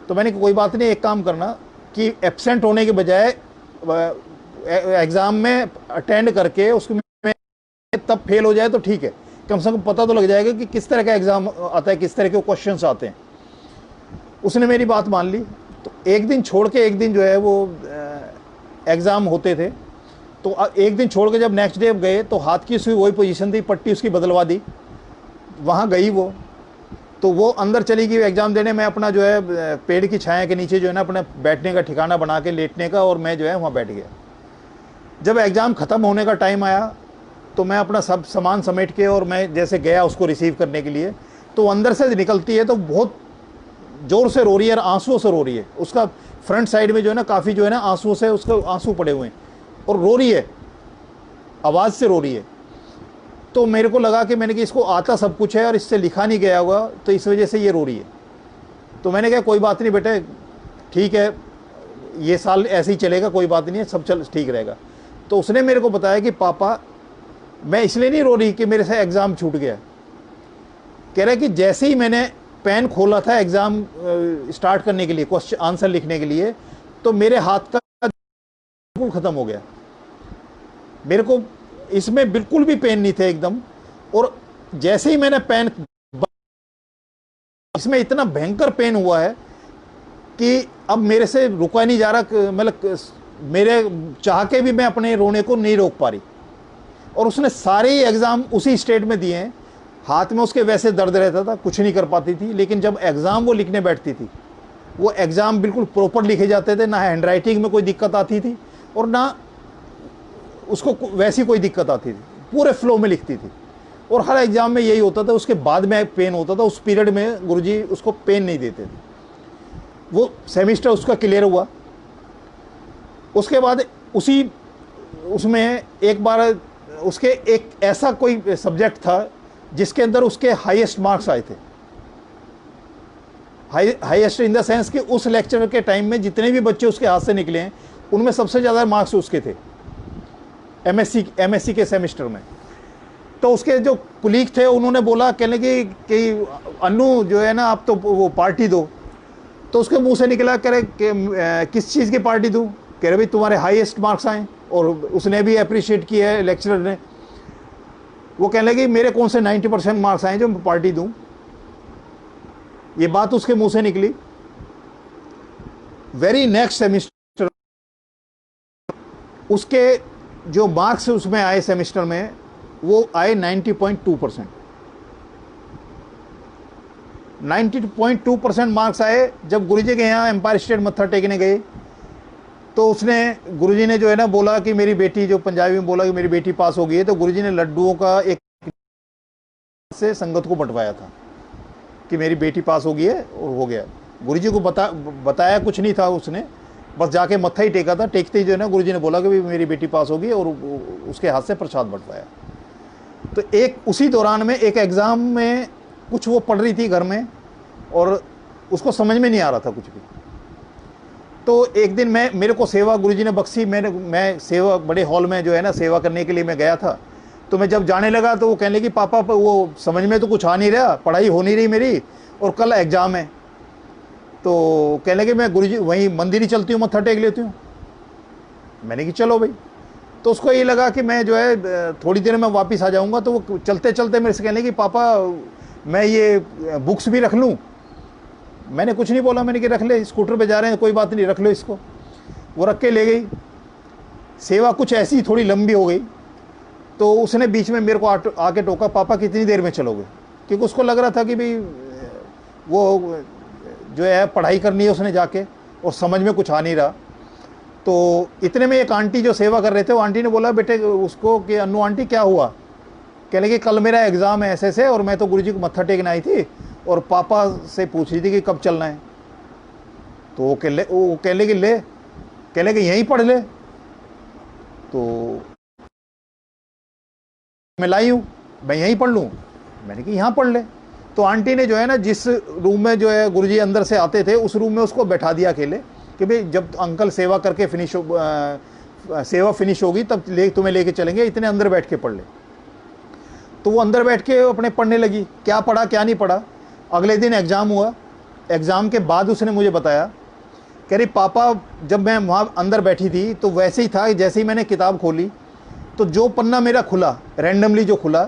तो मैंने कोई बात नहीं, एक काम करना कि एब्सेंट होने के बजाय एग्ज़ाम में अटेंड करके उसमें तब फेल हो जाए तो ठीक है, कम से कम पता तो लग जाएगा कि किस तरह का एग्ज़ाम आता है, किस तरह के क्वेश्चंस आते हैं। उसने मेरी बात मान ली। तो एक दिन छोड़ के एक दिन जो है वो एग्ज़ाम होते थे, तो एक दिन छोड़ के जब नेक्स्ट डे गए तो हाथ की उसकी वही पोजीशन थी, पट्टी उसकी बदलवा दी। वहाँ गई वो, तो वो अंदर चली गई एग्ज़ाम देने। मैं अपना जो है पेड़ की छाया के नीचे जो है ना अपने बैठने का ठिकाना बना के लेटने का, और मैं जो है वहाँ बैठ गया। जब एग्ज़ाम ख़त्म होने का टाइम आया तो मैं अपना सब सामान समेट के और मैं जैसे गया उसको रिसीव करने के लिए, तो अंदर से निकलती है तो बहुत ज़ोर से रो रही है और आंसुओं से रो रही है। उसका फ्रंट साइड में जो है ना काफ़ी जो है ना आंसुओं से उसके आंसू पड़े हुए हैं, और रो रही है, आवाज़ से रो रही है। तो मेरे को लगा कि मैंने कि इसको आता सब कुछ है और इससे लिखा नहीं गया होगा, तो इस वजह से ये रो रही है। तो मैंने कहा कोई बात नहीं बेटे, ठीक है, ये साल ऐसे ही चलेगा, कोई बात नहीं है, सब चल ठीक रहेगा। तो उसने मेरे को बताया कि पापा मैं इसलिए नहीं रो रही कि मेरे से एग्ज़ाम छूट गया। कह रहा है कि जैसे ही मैंने पेन खोला था एग्ज़ाम स्टार्ट करने के लिए, क्वेश्चन आंसर लिखने के लिए, तो मेरे हाथ का बिल्कुल ख़त्म हो गया। मेरे को इसमें बिल्कुल भी पेन नहीं थे एकदम, और जैसे ही मैंने पेन, इसमें इतना भयंकर पेन हुआ है कि अब मेरे से रुका नहीं जा रहा, मतलब मेरे चाह के भी मैं अपने रोने को नहीं रोक पा रही। और उसने सारे ही एग्ज़ाम उसी स्टेट में दिए हैं। हाथ में उसके वैसे दर्द रहता था, कुछ नहीं कर पाती थी, लेकिन जब एग्ज़ाम वो लिखने बैठती थी, वो एग्ज़ाम बिल्कुल प्रॉपर लिखे जाते थे, ना हैंड राइटिंग में कोई दिक्कत आती थी और ना उसको वैसी कोई दिक्कत आती थी, पूरे फ्लो में लिखती थी। और हर एग्ज़ाम में यही होता था, उसके बाद में पेन होता था, उस पीरियड में गुरुजी उसको पेन नहीं देते थे। वो सेमिस्टर उसका क्लियर हुआ। उसके बाद उसमें एक बार उसके एक ऐसा कोई सब्जेक्ट था जिसके अंदर उसके हाईएस्ट मार्क्स आए थे। हाईएस्ट इन द सेंस कि उस लेक्चर के टाइम में जितने भी बच्चे उसके हाथ से निकले हैं उनमें सबसे ज़्यादा मार्क्स उसके थे एमएससी के सेमेस्टर में। तो उसके जो कुलीग थे उन्होंने बोला, कहने कि अन्नू जो है ना आप तो वो पार्टी दो। तो उसके मुंह से निकला, कह रहे किस चीज़ की पार्टी दूँ? कह रहे भाई तुम्हारे हाईएस्ट मार्क्स आए। और उसने भी अप्रिशिएट किया है लेक्चरर ने। वो कहने लगे मेरे कौन से 90% मार्क्स आए जो मैं पार्टी दूं? ये बात उसके मुंह से निकली। वेरी नेक्स्ट सेमिस्टर उसके जो मार्क्स उसमें आए सेमिस्टर में, वो आए 90.2%। 90.2% मार्क्स आए। जब गुरुजी के यहाँ एम्पायर स्टेट मत्था टेकने गए तो उसने, गुरुजी ने जो है ना बोला कि मेरी बेटी, जो पंजाबी में बोला कि मेरी बेटी पास हो गई है, तो गुरुजी ने लड्डुओं का एक से संगत को बंटवाया था कि मेरी बेटी पास हो गई है और हो गया। गुरुजी को बताया कुछ नहीं था उसने, बस जाके मत्था ही टेका था। टेकते ही जो है ना गुरुजी ने बोला कि मेरी बेटी पास होगी और उसके हाथ से प्रसाद बंटवाया। तो एक उसी दौरान में एक एग्ज़ाम में कुछ वो पढ़ रही थी घर में और उसको समझ में नहीं आ रहा था कुछ भी। तो एक दिन मेरे को सेवा गुरुजी ने बख्शी, मैं सेवा बड़े हॉल में जो है ना सेवा करने के लिए मैं गया था। तो मैं जब जाने लगा तो वो कहने लगी पापा वो समझ में तो कुछ आ नहीं रहा, पढ़ाई हो नहीं रही मेरी और कल एग्ज़ाम है। तो कहने लगे मैं गुरुजी वहीं मंदिर ही चलती हूँ, मत्था टेक लेती हूँ। मैंने कि चलो भाई। तो उसको ये लगा कि मैं जो है थोड़ी देर में वापस आ जाऊँगा। तो वो चलते चलते मेरे से कहने कि पापा मैं ये बुक्स भी रख लूँ। मैंने कुछ नहीं बोला, मैंने कि रख ले, स्कूटर पे जा रहे हैं कोई बात नहीं, रख लो इसको। वो रख के ले गई। सेवा कुछ ऐसी थोड़ी लंबी हो गई तो उसने बीच में मेरे को आके टोका, पापा कितनी देर में चलोगे, क्योंकि उसको लग रहा था कि भाई वो जो है पढ़ाई करनी है उसने जाके और समझ में कुछ आ नहीं रहा। तो इतने में एक आंटी जो सेवा कर रहे थे, वो आंटी ने बोला बेटे उसको कि अन्नू आंटी क्या हुआ। कह लगे कल मेरा एग्ज़ाम है ऐसे से और मैं तो गुरुजी को मत्था टेकने आई थी और पापा से पूछ रही थी कि कब चलना है। तो वो कह ले कि ले, कह ले कि यहीं पढ़ ले। तो मैं लाई हूँ, मैं यहीं पढ़ लूँ। मैंने कि यहाँ पढ़ ले। तो आंटी ने जो है ना जिस रूम में जो है गुरुजी अंदर से आते थे उस रूम में उसको बैठा दिया अकेले कि भाई जब अंकल सेवा करके सेवा फिनिश होगी तब तुम्हें लेके चलेंगे, इतने अंदर बैठ के पढ़ ले। तो वो अंदर बैठ के अपने पढ़ने लगी, क्या पढ़ा क्या नहीं पढ़ा। अगले दिन एग्ज़ाम हुआ। एग्ज़ाम के बाद उसने मुझे बताया, कह रही पापा जब मैं वहाँ अंदर बैठी थी तो वैसे ही था, जैसे ही मैंने किताब खोली तो जो पन्ना मेरा खुला, रैंडमली जो खुला,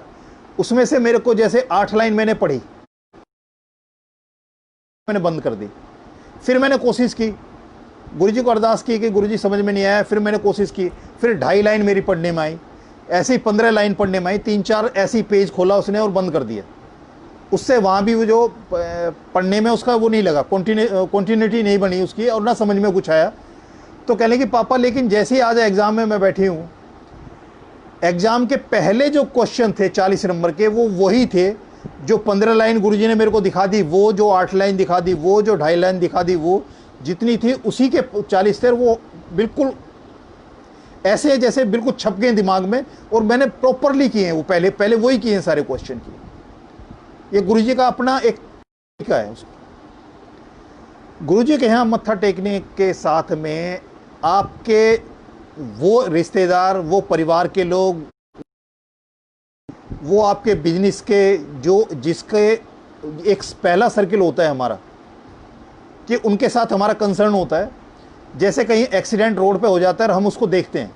उसमें से मेरे को जैसे 8 लाइन मैंने पढ़ी, मैंने बंद कर दी। फिर मैंने कोशिश की, गुरुजी को अरदास की कि गुरुजी समझ में नहीं आया। फिर मैंने कोशिश की, फिर 2.5 लाइन मेरी पढ़ने में आई, ऐसे ही 15 लाइन पढ़ने में आई। 3-4 ऐसी पेज खोला उसने और बंद कर दिया। उससे वहाँ भी वो जो पढ़ने में उसका वो नहीं लगा, कॉन्टीन्यूटी नहीं बनी उसकी और ना समझ में कुछ आया। तो कहने कि पापा लेकिन जैसे ही आज एग्ज़ाम में मैं बैठी हूँ, एग्ज़ाम के पहले जो क्वेश्चन थे 40 नंबर के वो वही थे जो 15 लाइन गुरुजी ने मेरे को दिखा दी, वो जो 8 लाइन दिखा दी, वो जो 2.5 लाइन दिखा दी, वो जितनी थी उसी के 40 थे। वो बिल्कुल ऐसे जैसे बिल्कुल छप गए दिमाग में और मैंने प्रॉपरली किए हैं वो, पहले वही किए हैं सारे क्वेश्चन किए। ये गुरुजी का अपना एक तरीका है। गुरुजी के यहाँ मत्था टेकने के साथ में आपके वो रिश्तेदार, वो परिवार के लोग, वो आपके बिजनेस के जिसके एक पहला सर्किल होता है हमारा कि उनके साथ हमारा कंसर्न होता है। जैसे कहीं एक्सीडेंट रोड पे हो जाता है और हम उसको देखते हैं,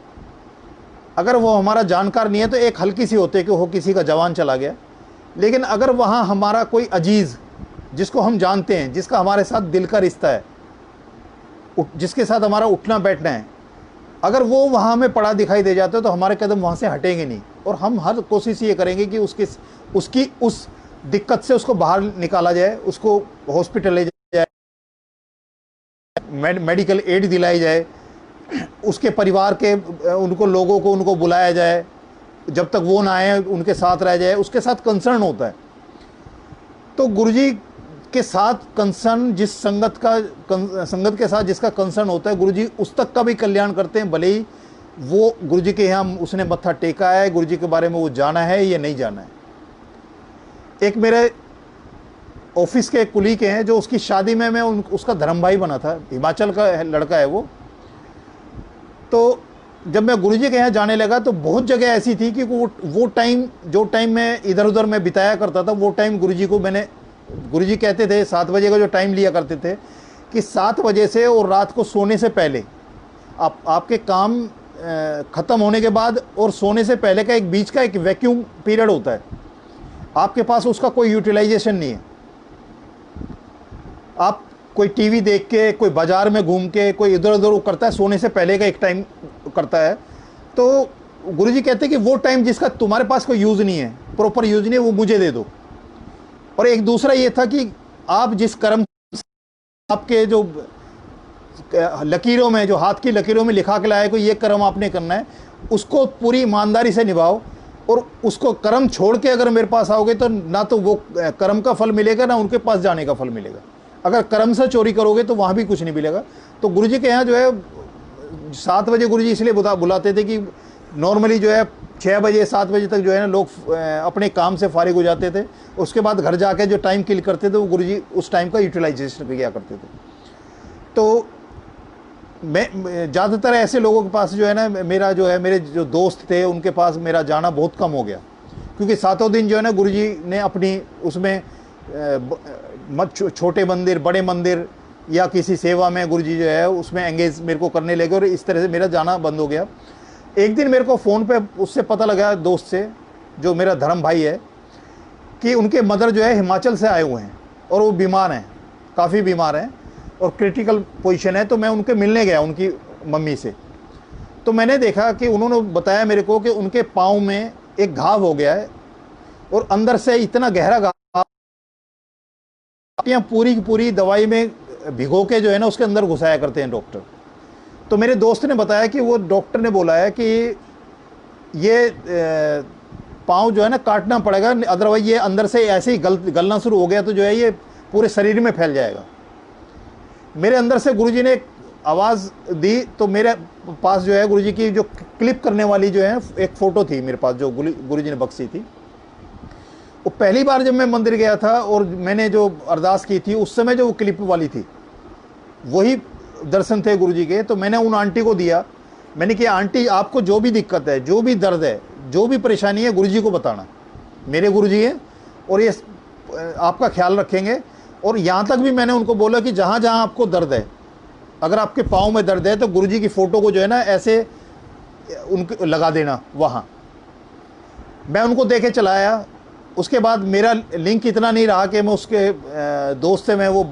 अगर वो हमारा जानकार नहीं है तो एक हल्की सी होती है कि वो किसी का जवान चला गया। लेकिन अगर वहाँ हमारा कोई अजीज़ जिसको हम जानते हैं, जिसका हमारे साथ दिल का रिश्ता है, जिसके साथ हमारा उठना बैठना है, अगर वो वहाँ में पड़ा दिखाई दे जाता है तो हमारे कदम वहाँ से हटेंगे नहीं और हम हर कोशिश ये करेंगे कि उसकी उस दिक्कत से उसको बाहर निकाला जाए, उसको हॉस्पिटल ले जाए, मेडिकल एड दिलाई जाए, उसके परिवार के उनको लोगों को उनको बुलाया जाए, जब तक वो ना आए उनके साथ रह जाए, उसके साथ कंसर्न होता है। तो गुरुजी के साथ कंसर्न, जिस संगत के साथ जिसका कंसर्न होता है, गुरुजी उस तक का भी कल्याण करते हैं, भले ही वो गुरुजी के यहाँ उसने मत्था टेका है, गुरुजी के बारे में वो जाना है या नहीं जाना है। एक मेरे ऑफिस के एक कुलीग हैं जो उसकी शादी में मैं उसका धर्म भाई बना था, हिमाचल का लड़का है वो। तो जब मैं गुरुजी के यहाँ जाने लगा तो बहुत जगह ऐसी थी कि वो टाइम, जो टाइम मैं इधर उधर में बिताया करता था, वो टाइम गुरुजी कहते थे 7 बजे का जो टाइम लिया करते थे कि 7 बजे से और रात को सोने से पहले आपके काम ख़त्म होने के बाद और सोने से पहले का एक बीच का एक वैक्यूम पीरियड होता है, आपके पास उसका कोई यूटिलाइजेशन नहीं है। आप कोई टीवी देख के, कोई बाजार में घूम के, कोई इधर उधर करता है, सोने से पहले का एक टाइम करता है। तो गुरुजी कहते हैं कि वो टाइम जिसका तुम्हारे पास कोई यूज़ नहीं है, प्रॉपर यूज़ नहीं है, वो मुझे दे दो। और एक दूसरा ये था कि आप जिस कर्म, आपके जो लकीरों में, जो हाथ की लकीरों में लिखा के लाए को ये कर्म आपने करना है, उसको पूरी ईमानदारी से निभाओ। और उसको कर्म छोड़ के अगर मेरे पास आओगे तो ना तो वो कर्म का फल मिलेगा, ना उनके पास जाने का फल मिलेगा। अगर कर्म से चोरी करोगे तो वहाँ भी कुछ नहीं मिलेगा। तो गुरुजी के यहाँ जो है 7 बजे गुरुजी इसलिए बुलाते थे कि नॉर्मली जो है 6 बजे 7 बजे तक जो है ना लोग अपने काम से फारिग हो जाते थे। उसके बाद घर जाके जो टाइम किल करते थे वो गुरुजी उस टाइम का यूटिलाइजेशन किया करते थे। तो मैं ज़्यादातर ऐसे लोगों के पास जो है ना, मेरा जो है, मेरे जो दोस्त थे उनके पास मेरा जाना बहुत कम हो गया, क्योंकि 7 दिन जो है ना गुरुजी ने अपनी उसमें छोटे मंदिर, बड़े मंदिर या किसी सेवा में गुरुजी जो है उसमें एंगेज मेरे को करने लगे, और इस तरह से मेरा जाना बंद हो गया। एक दिन मेरे को फ़ोन पे उससे पता लगा, दोस्त से, जो मेरा धर्म भाई है, कि उनके मदर जो है हिमाचल से आए हुए हैं और वो बीमार हैं, काफ़ी बीमार हैं और क्रिटिकल पोजीशन है। तो मैं उनके मिलने गया, उनकी मम्मी से। तो मैंने देखा कि उन्होंने बताया मेरे को कि उनके पाँव में एक घाव हो गया है और अंदर से इतना गहरा घाव, पूरी की पूरी दवाई में भिगो के जो है ना उसके अंदर घुसाया करते हैं डॉक्टर। तो मेरे दोस्त ने बताया कि वो डॉक्टर ने बोला है कि ये पाँव जो है ना काटना पड़ेगा, अदरवाइज ये अंदर से ऐसे ही गलना शुरू हो गया तो जो है ये पूरे शरीर में फैल जाएगा। मेरे अंदर से गुरुजी ने एक आवाज़ दी, तो मेरे पास जो है गुरुजी की जो क्लिप करने वाली जो है एक फ़ोटो थी मेरे पास, जो गुरुजी ने बख्शी थी। वो पहली बार जब मैं मंदिर गया था और मैंने जो अरदास की थी उस समय जो वो क्लिप वाली थी वही दर्शन थे गुरुजी के। तो मैंने उन आंटी को दिया, मैंने कहा आंटी आपको जो भी दिक्कत है, जो भी दर्द है, जो भी परेशानी है, गुरुजी को बताना, मेरे गुरुजी हैं और ये आपका ख्याल रखेंगे। और यहाँ तक भी मैंने उनको बोला कि जहाँ जहाँ आपको दर्द है, अगर आपके पाँव में दर्द है तो गुरुजी की फ़ोटो को जो है ना ऐसे उनको लगा देना वहाँ। मैं उनको देके चलाया। उसके बाद मेरा लिंक इतना नहीं रहा कि मैं उसके दोस्त से मैं वो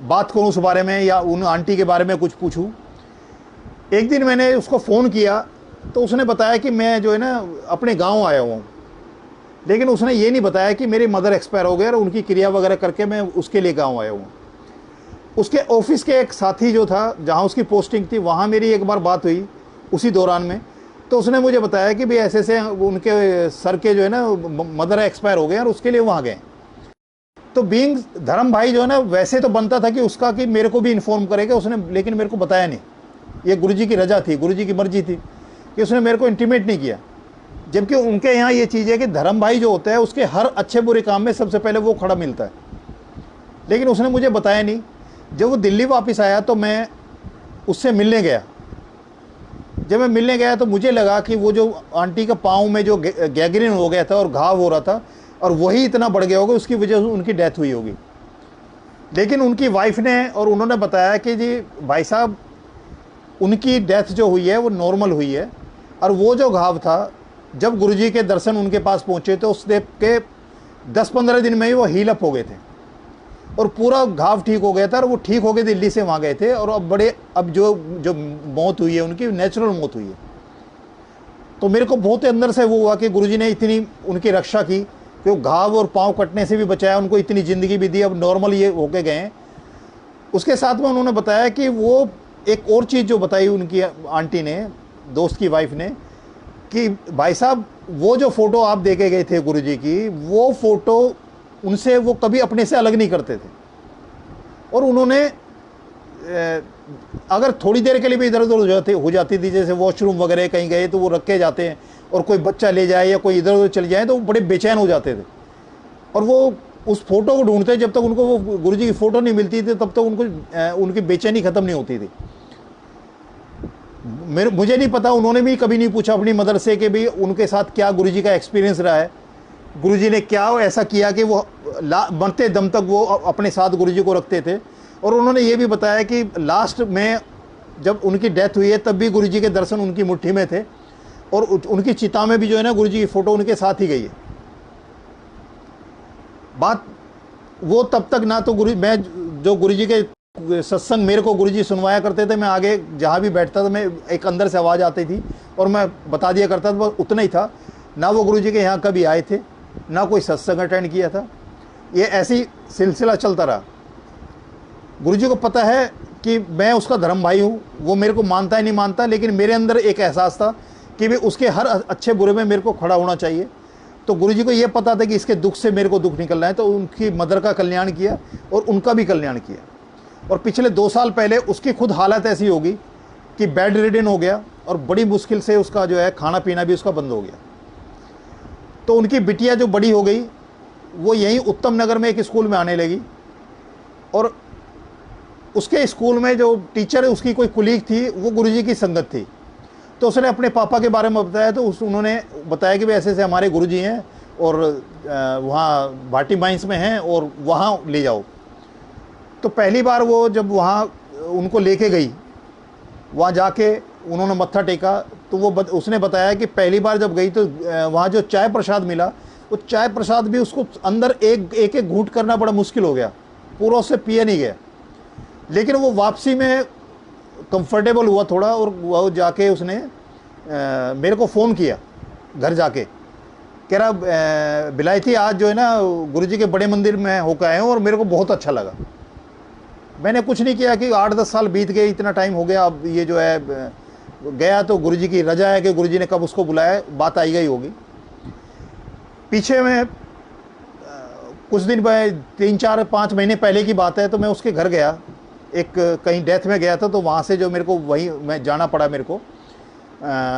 बात करूँ उस बारे में या उन आंटी के बारे में कुछ पूछूं। एक दिन मैंने उसको फ़ोन किया तो उसने बताया कि मैं जो है ना अपने गांव आया हुआ हूँ, लेकिन उसने ये नहीं बताया कि मेरी मदर एक्सपायर हो गए और उनकी क्रिया वगैरह करके मैं उसके लिए गाँव आया हूँ। उसके ऑफिस के एक साथी जो था, जहाँ उसकी पोस्टिंग थी, वहाँ मेरी एक बार बात हुई उसी दौरान में। तो उसने मुझे बताया कि भाई ऐसे ऐसे उनके सर के जो है ना मदर एक्सपायर हो गए और उसके लिए वहाँ गए। तो बीइंग धर्म भाई जो है ना, वैसे तो बनता था कि उसका कि मेरे को भी इन्फॉर्म करेगा उसने, लेकिन मेरे को बताया नहीं। ये गुरुजी की रजा थी, गुरुजी की मर्जी थी कि उसने मेरे को इंटीमेट नहीं किया। जबकि उनके यहाँ ये चीज़ है कि धर्म भाई जो होता है उसके हर अच्छे बुरे काम में सबसे पहले वो खड़ा मिलता है, लेकिन उसने मुझे बताया नहीं। जब वो दिल्ली वापस आया तो मैं उससे मिलने गया। जब मैं मिलने गया तो मुझे लगा कि वो जो आंटी का पाँव में जो गैंग्रीन हो गया था और घाव हो रहा था और वही इतना बढ़ गया होगा, उसकी वजह से उनकी डेथ हुई होगी। लेकिन उनकी वाइफ ने और उन्होंने बताया कि जी भाई साहब, उनकी डेथ जो हुई है वो नॉर्मल हुई है, और वो जो घाव था जब गुरुजी के दर्शन उनके पास पहुँचे तो उसके 10-15 दिन में ही वो हील अप हो गए थे और पूरा घाव ठीक हो गया था। और वो ठीक हो गए, दिल्ली से वहाँ गए थे और अब जो मौत हुई है उनकी नेचुरल मौत हुई है। तो मेरे को बहुत अंदर से वो हुआ कि गुरुजी ने इतनी उनकी रक्षा की कि वो घाव और पाँव कटने से भी बचाया, उनको इतनी ज़िंदगी भी दी, अब नॉर्मल ये होके गए हैं। उसके साथ में उन्होंने बताया कि वो एक और चीज़ जो बताई उनकी आंटी ने, दोस्त की वाइफ ने, कि भाई साहब वो जो फ़ोटो आप दे के गए थे गुरुजी की, वो फ़ोटो उनसे वो कभी अपने से अलग नहीं करते थे। और उन्होंने अगर थोड़ी देर के लिए भी इधर उधर हो जाती थी, जैसे वॉशरूम वगैरह कहीं गए तो वो रख के जाते हैं, और कोई बच्चा ले जाए या कोई इधर उधर चले जाए तो वो बड़े बेचैन हो जाते थे। और वो उस फोटो को ढूंढते, जब तक उनको वो गुरुजी की फ़ोटो नहीं मिलती थी तब तक उनको उनकी बेचैनी ख़त्म नहीं होती थी। मुझे नहीं पता, उन्होंने भी कभी नहीं पूछा अपनी मदर से कि भाई उनके साथ क्या गुरुजी का एक्सपीरियंस रहा है, गुरुजी ने क्या ऐसा किया कि वो मरते दम तक वो अपने साथ गुरुजी को रखते थे। और उन्होंने ये भी बताया कि लास्ट में जब उनकी डेथ हुई है तब भी गुरुजी के दर्शन उनकी मुट्ठी में थे, और उनकी चिता में भी जो है ना गुरुजी की फ़ोटो उनके साथ ही गई है। बात वो तब तक ना तो मैं जो गुरुजी के सत्संग मेरे को गुरुजी सुनवाया करते थे, मैं आगे जहाँ भी बैठता था मैं एक अंदर से आवाज़ आती थी और मैं बता दिया करता था, उतना ही था। ना वो गुरुजी के यहाँ कभी आए थे, ना कोई सत्संग अटेंड किया था। ये ऐसी सिलसिला चलता रहा। गुरुजी को पता है कि मैं उसका धर्म भाई हूँ, वो मेरे को मानता है नहीं मानता, लेकिन मेरे अंदर एक एहसास था कि भाई उसके हर अच्छे बुरे में मेरे को खड़ा होना चाहिए। तो गुरुजी को ये पता था कि इसके दुख से मेरे को दुख निकलना है, तो उनकी मदर का कल्याण किया और उनका भी कल्याण किया। और पिछले 2 साल पहले उसकी खुद हालत ऐसी होगी कि बेड रिडन हो गया और बड़ी मुश्किल से उसका जो है खाना पीना भी उसका बंद हो गया। तो उनकी बिटिया जो बड़ी हो गई वो यहीं उत्तम नगर में एक स्कूल में आने लगी, और उसके स्कूल में जो टीचर है उसकी कोई कुलीग थी, वो गुरुजी की संगत थी। तो उसने अपने पापा के बारे में बताया, तो उन्होंने बताया कि भाई ऐसे ऐसे हमारे गुरुजी हैं और वहाँ भाटी माइंस में हैं और वहाँ ले जाओ। तो पहली बार वो जब वहाँ उनको लेके गई, वहाँ जाके उन्होंने मत्था टेका, तो वो उसने बताया कि पहली बार जब गई तो वहाँ जो चाय प्रसाद मिला, वो चाय प्रसाद भी उसको अंदर एक घूंट करना बड़ा मुश्किल हो गया, पूरा उससे पिया नहीं गया। लेकिन वो वापसी में कंफर्टेबल हुआ थोड़ा, और वो जाके उसने मेरे को फ़ोन किया घर जाके, कह रहा बिलायती आज जो है ना गुरुजी के बड़े मंदिर में होकर आए हैं और मेरे को बहुत अच्छा लगा। मैंने कुछ नहीं किया कि 8-10 साल बीत गए, इतना टाइम हो गया, अब ये जो है गया तो गुरुजी की रजा है कि गुरुजी ने कब उसको बुलाया, बात आई गई होगी। पीछे में कुछ दिन 3-4-5 महीने पहले की बात है, तो मैं उसके घर गया, एक कहीं डेथ में गया था, तो वहाँ से जो मेरे को वहीं मैं जाना पड़ा मेरे को।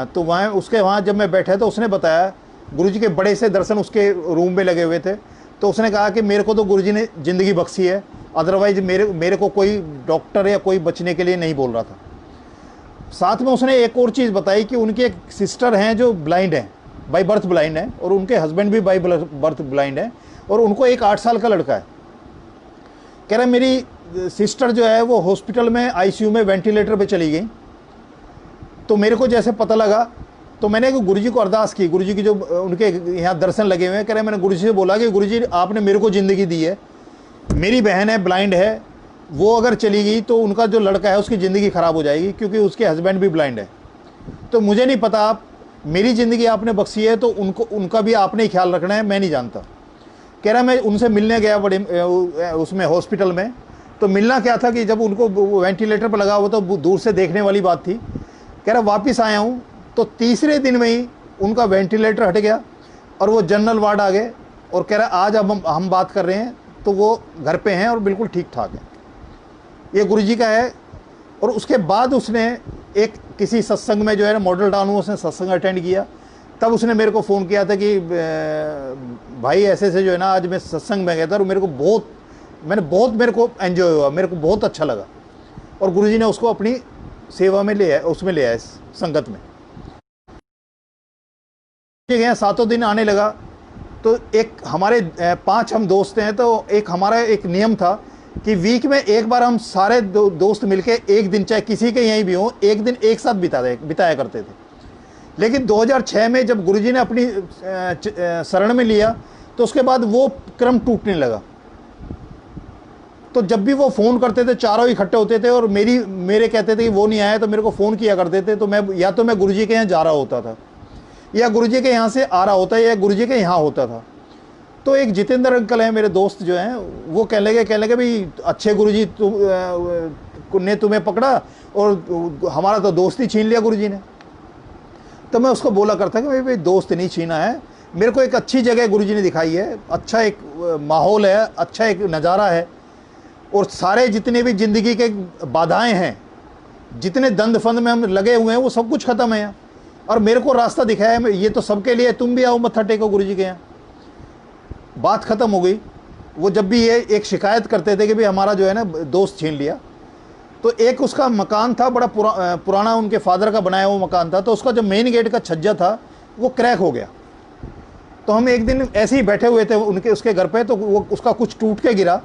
तो वहाँ जब मैं बैठा तो उसने बताया, गुरुजी के बड़े से दर्शन उसके रूम में लगे हुए थे। तो उसने कहा कि मेरे को तो गुरुजी ने ज़िंदगी बख्शी है, अदरवाइज मेरे को कोई डॉक्टर या कोई बचने के लिए नहीं बोल रहा था। साथ में उसने एक और चीज़ बताई कि उनकी एक सिस्टर हैं जो ब्लाइंड हैं, बाई बर्थ ब्लाइंड हैं, और उनके हस्बैंड भी बाई बर्थ ब्लाइंड हैं, और उनको एक 8 साल का लड़का है। कह रहा मेरी सिस्टर जो है वो हॉस्पिटल में आईसीयू में वेंटिलेटर पे चली गई। तो मेरे को जैसे पता लगा तो मैंने गुरुजी को अरदास की, गुरुजी की जो उनके यहाँ दर्शन लगे हुए हैं, कह रहे मैंने गुरुजी से बोला कि गुरुजी आपने मेरे को ज़िंदगी दी है, मेरी बहन है ब्लाइंड है, वो अगर चली गई तो उनका जो लड़का है उसकी ज़िंदगी ख़राब हो जाएगी, क्योंकि उसके हस्बैंड भी ब्लाइंड है। तो मुझे नहीं पता, आप मेरी ज़िंदगी आपने बख्शी है तो उनका भी आपने ही ख्याल रखना है, मैं नहीं जानता। कह रहा मैं उनसे मिलने गया बड़े उसमें हॉस्पिटल में। तो मिलना क्या था कि जब उनको वेंटिलेटर पर लगा हुआ तो दूर से देखने वाली बात थी। कह रहा वापस आया हूँ तो तीसरे दिन में ही उनका वेंटिलेटर हट गया और वो जनरल वार्ड आ गए, और कह रहा आज अब हम बात कर रहे हैं तो वो घर पे हैं और बिल्कुल ठीक ठाक है। ये गुरुजी का है। और उसके बाद उसने एक किसी सत्संग में जो है ना मॉडल टाउन में उसने सत्संग अटेंड किया, तब उसने मेरे को फ़ोन किया था कि भाई ऐसे जो है ना आज मैं सत्संग में गया था और मेरे को एंजॉय हुआ, मेरे को बहुत अच्छा लगा, और गुरुजी ने उसको अपनी सेवा में ले आया, उसमें ले आया इस संगत में। गए 7 दिन आने लगा तो एक हमारे 5 हम दोस्त हैं, तो एक हमारा एक नियम था कि वीक में एक बार हम सारे दोस्त मिलके एक दिन, चाहे किसी के यहीं भी हो, एक दिन एक साथ बिताया करते थे। लेकिन 2006 में जब गुरुजी ने अपनी शरण में लिया तो उसके बाद वो क्रम टूटने लगा। तो जब भी वो फ़ोन करते थे चारों इकट्ठे होते थे और मेरे कहते थे कि वो नहीं आया तो मेरे को फ़ोन किया करते थे, तो मैं गुरुजी के यहाँ जा रहा होता था या गुरुजी के यहाँ से आ रहा होता या गुरुजी के यहाँ होता था। तो एक जितेंद्र अंकल हैं मेरे दोस्त जो हैं, वो कहने लगे भाई अच्छे गुरुजी ने तुम्हें पकड़ा और हमारा तो दोस्ती छीन लिया गुरुजी ने। तो मैं उसको बोला करता कि भाई दोस्त नहीं छीना है, मेरे को एक अच्छी जगह गुरुजी ने दिखाई है, अच्छा एक माहौल है, अच्छा एक नज़ारा है, और सारे जितने भी ज़िंदगी के बाधाएं हैं, जितने दंड फंद में हम लगे हुए हैं, वो सब कुछ ख़त्म है, और मेरे को रास्ता दिखाया है, ये तो सबके लिए, तुम भी आओ मत्था टेको गुरुजी के यहाँ। बात ख़त्म हो गई। वो जब भी ये एक शिकायत करते थे कि भाई हमारा जो है ना दोस्त छीन लिया, तो एक उसका मकान था बड़ा पुराना उनके फादर का बनाया हुआ मकान था, तो उसका जो मेन गेट का छज्जा था वो क्रैक हो गया। तो हम एक दिन ऐसे ही बैठे हुए थे उसके घर पे, तो वो उसका कुछ टूट के गिरा,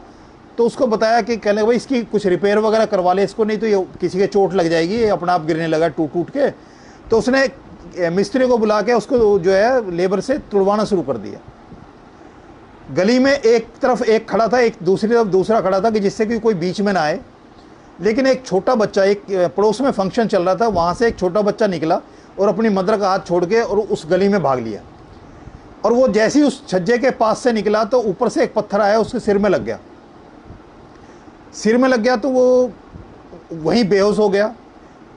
तो उसको बताया कि कहने भाई इसकी कुछ रिपेयर वगैरह करवा ले इसको, नहीं तो ये किसी के चोट लग जाएगी, ये अपना आप गिरने लगा टूट के। तो उसने मिस्त्री को बुला के उसको जो है लेबर से तुड़वाना शुरू कर दिया। गली में एक तरफ एक खड़ा था, एक दूसरी तरफ दूसरा खड़ा था कि जिससे कि कोई बीच में ना आए। लेकिन एक छोटा बच्चा, एक पड़ोस में फंक्शन चल रहा था, वहाँ से एक छोटा बच्चा निकला और अपनी मदर का हाथ छोड़ के और उस गली में भाग लिया। और वो जैसे ही उस छज्जे के पास से निकला तो ऊपर से एक पत्थर आया, उसके सिर में लग गया। सिर में लग गया तो वो वहीं बेहोश हो गया।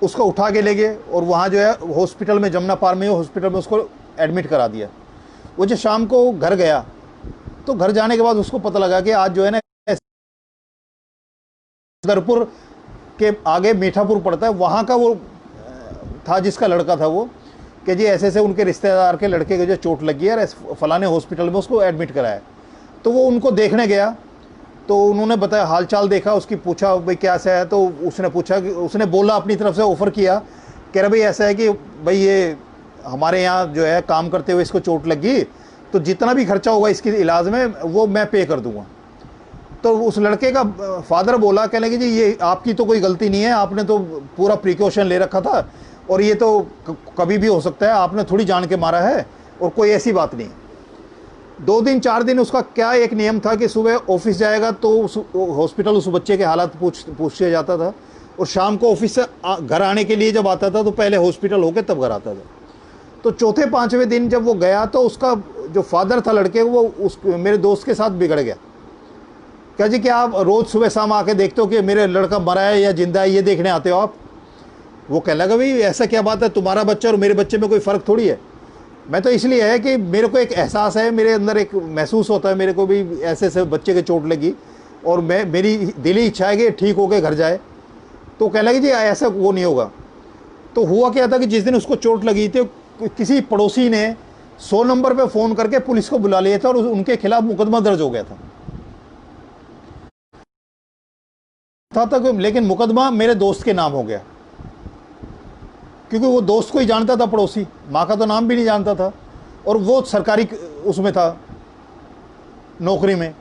उसको उठा के ले गए और वहाँ जो है हॉस्पिटल में, जमुना पार में हॉस्पिटल में उसको एडमिट करा दिया। वो जो शाम को घर गया तो घर जाने के बाद उसको पता लगा कि आज जो है ना दरपुर के आगे मीठापुर पड़ता है, वहाँ का वो था जिसका लड़का था वो, कि जी ऐसे ऐसे उनके रिश्तेदार के लड़के को जो चोट लगी है और फलाने हॉस्पिटल में उसको एडमिट कराया। तो वो उनको देखने गया तो उन्होंने बताया, हालचाल देखा, उसकी पूछा भाई क्या ऐसा है। तो उसने पूछा कि उसने बोला, अपनी तरफ से ऑफ़र किया, कह रहा भाई ऐसा है कि भाई ये हमारे यहाँ जो है काम करते हुए इसको चोट लगी, तो जितना भी खर्चा होगा इसके इलाज में वो मैं पे कर दूंगा। तो उस लड़के का फादर बोला, कहने कि जी ये आपकी तो कोई गलती नहीं है, आपने तो पूरा प्रिकॉशन ले रखा था और ये तो कभी भी हो सकता है, आपने थोड़ी जान के मारा है और कोई ऐसी बात नहीं। 2 दिन 4 दिन उसका क्या एक नियम था कि सुबह ऑफिस जाएगा तो उस हॉस्पिटल उस बच्चे के हालात पूछा जाता था, और शाम को ऑफिस से घर आने के लिए जब आता था तो पहले हॉस्पिटल होके तब घर आता था। तो चौथे 5वें दिन जब वो गया तो उसका जो फादर था लड़के, वो उस मेरे दोस्त के साथ बिगड़ गया। क्या जी क्या आप रोज़ सुबह शाम आके देखते हो कि मेरे लड़का मरा है या जिंदा है, ये देखने आते हो आप? वो कहने लगा भाई ऐसा क्या बात है, तुम्हारा बच्चा और मेरे बच्चे में कोई फ़र्क थोड़ी है। मैं तो इसलिए है कि मेरे को एक एहसास है, मेरे अंदर एक महसूस होता है मेरे को भी ऐसे ऐसे बच्चे के चोट लगी, और मेरी दिली इच्छा है कि ठीक होके घर जाए। तो कहने लगे जी ऐसा वो नहीं होगा। तो हुआ क्या था कि जिस दिन उसको चोट लगी थी, किसी पड़ोसी ने 100 नंबर पे फ़ोन करके पुलिस को बुला लिया था और उनके खिलाफ मुकदमा दर्ज हो गया था तक, लेकिन मुकदमा मेरे दोस्त के नाम हो गया, क्योंकि वो दोस्त को ही जानता था, पड़ोसी, माँ का तो नाम भी नहीं जानता था, और वो सरकारी उसमें था नौकरी में।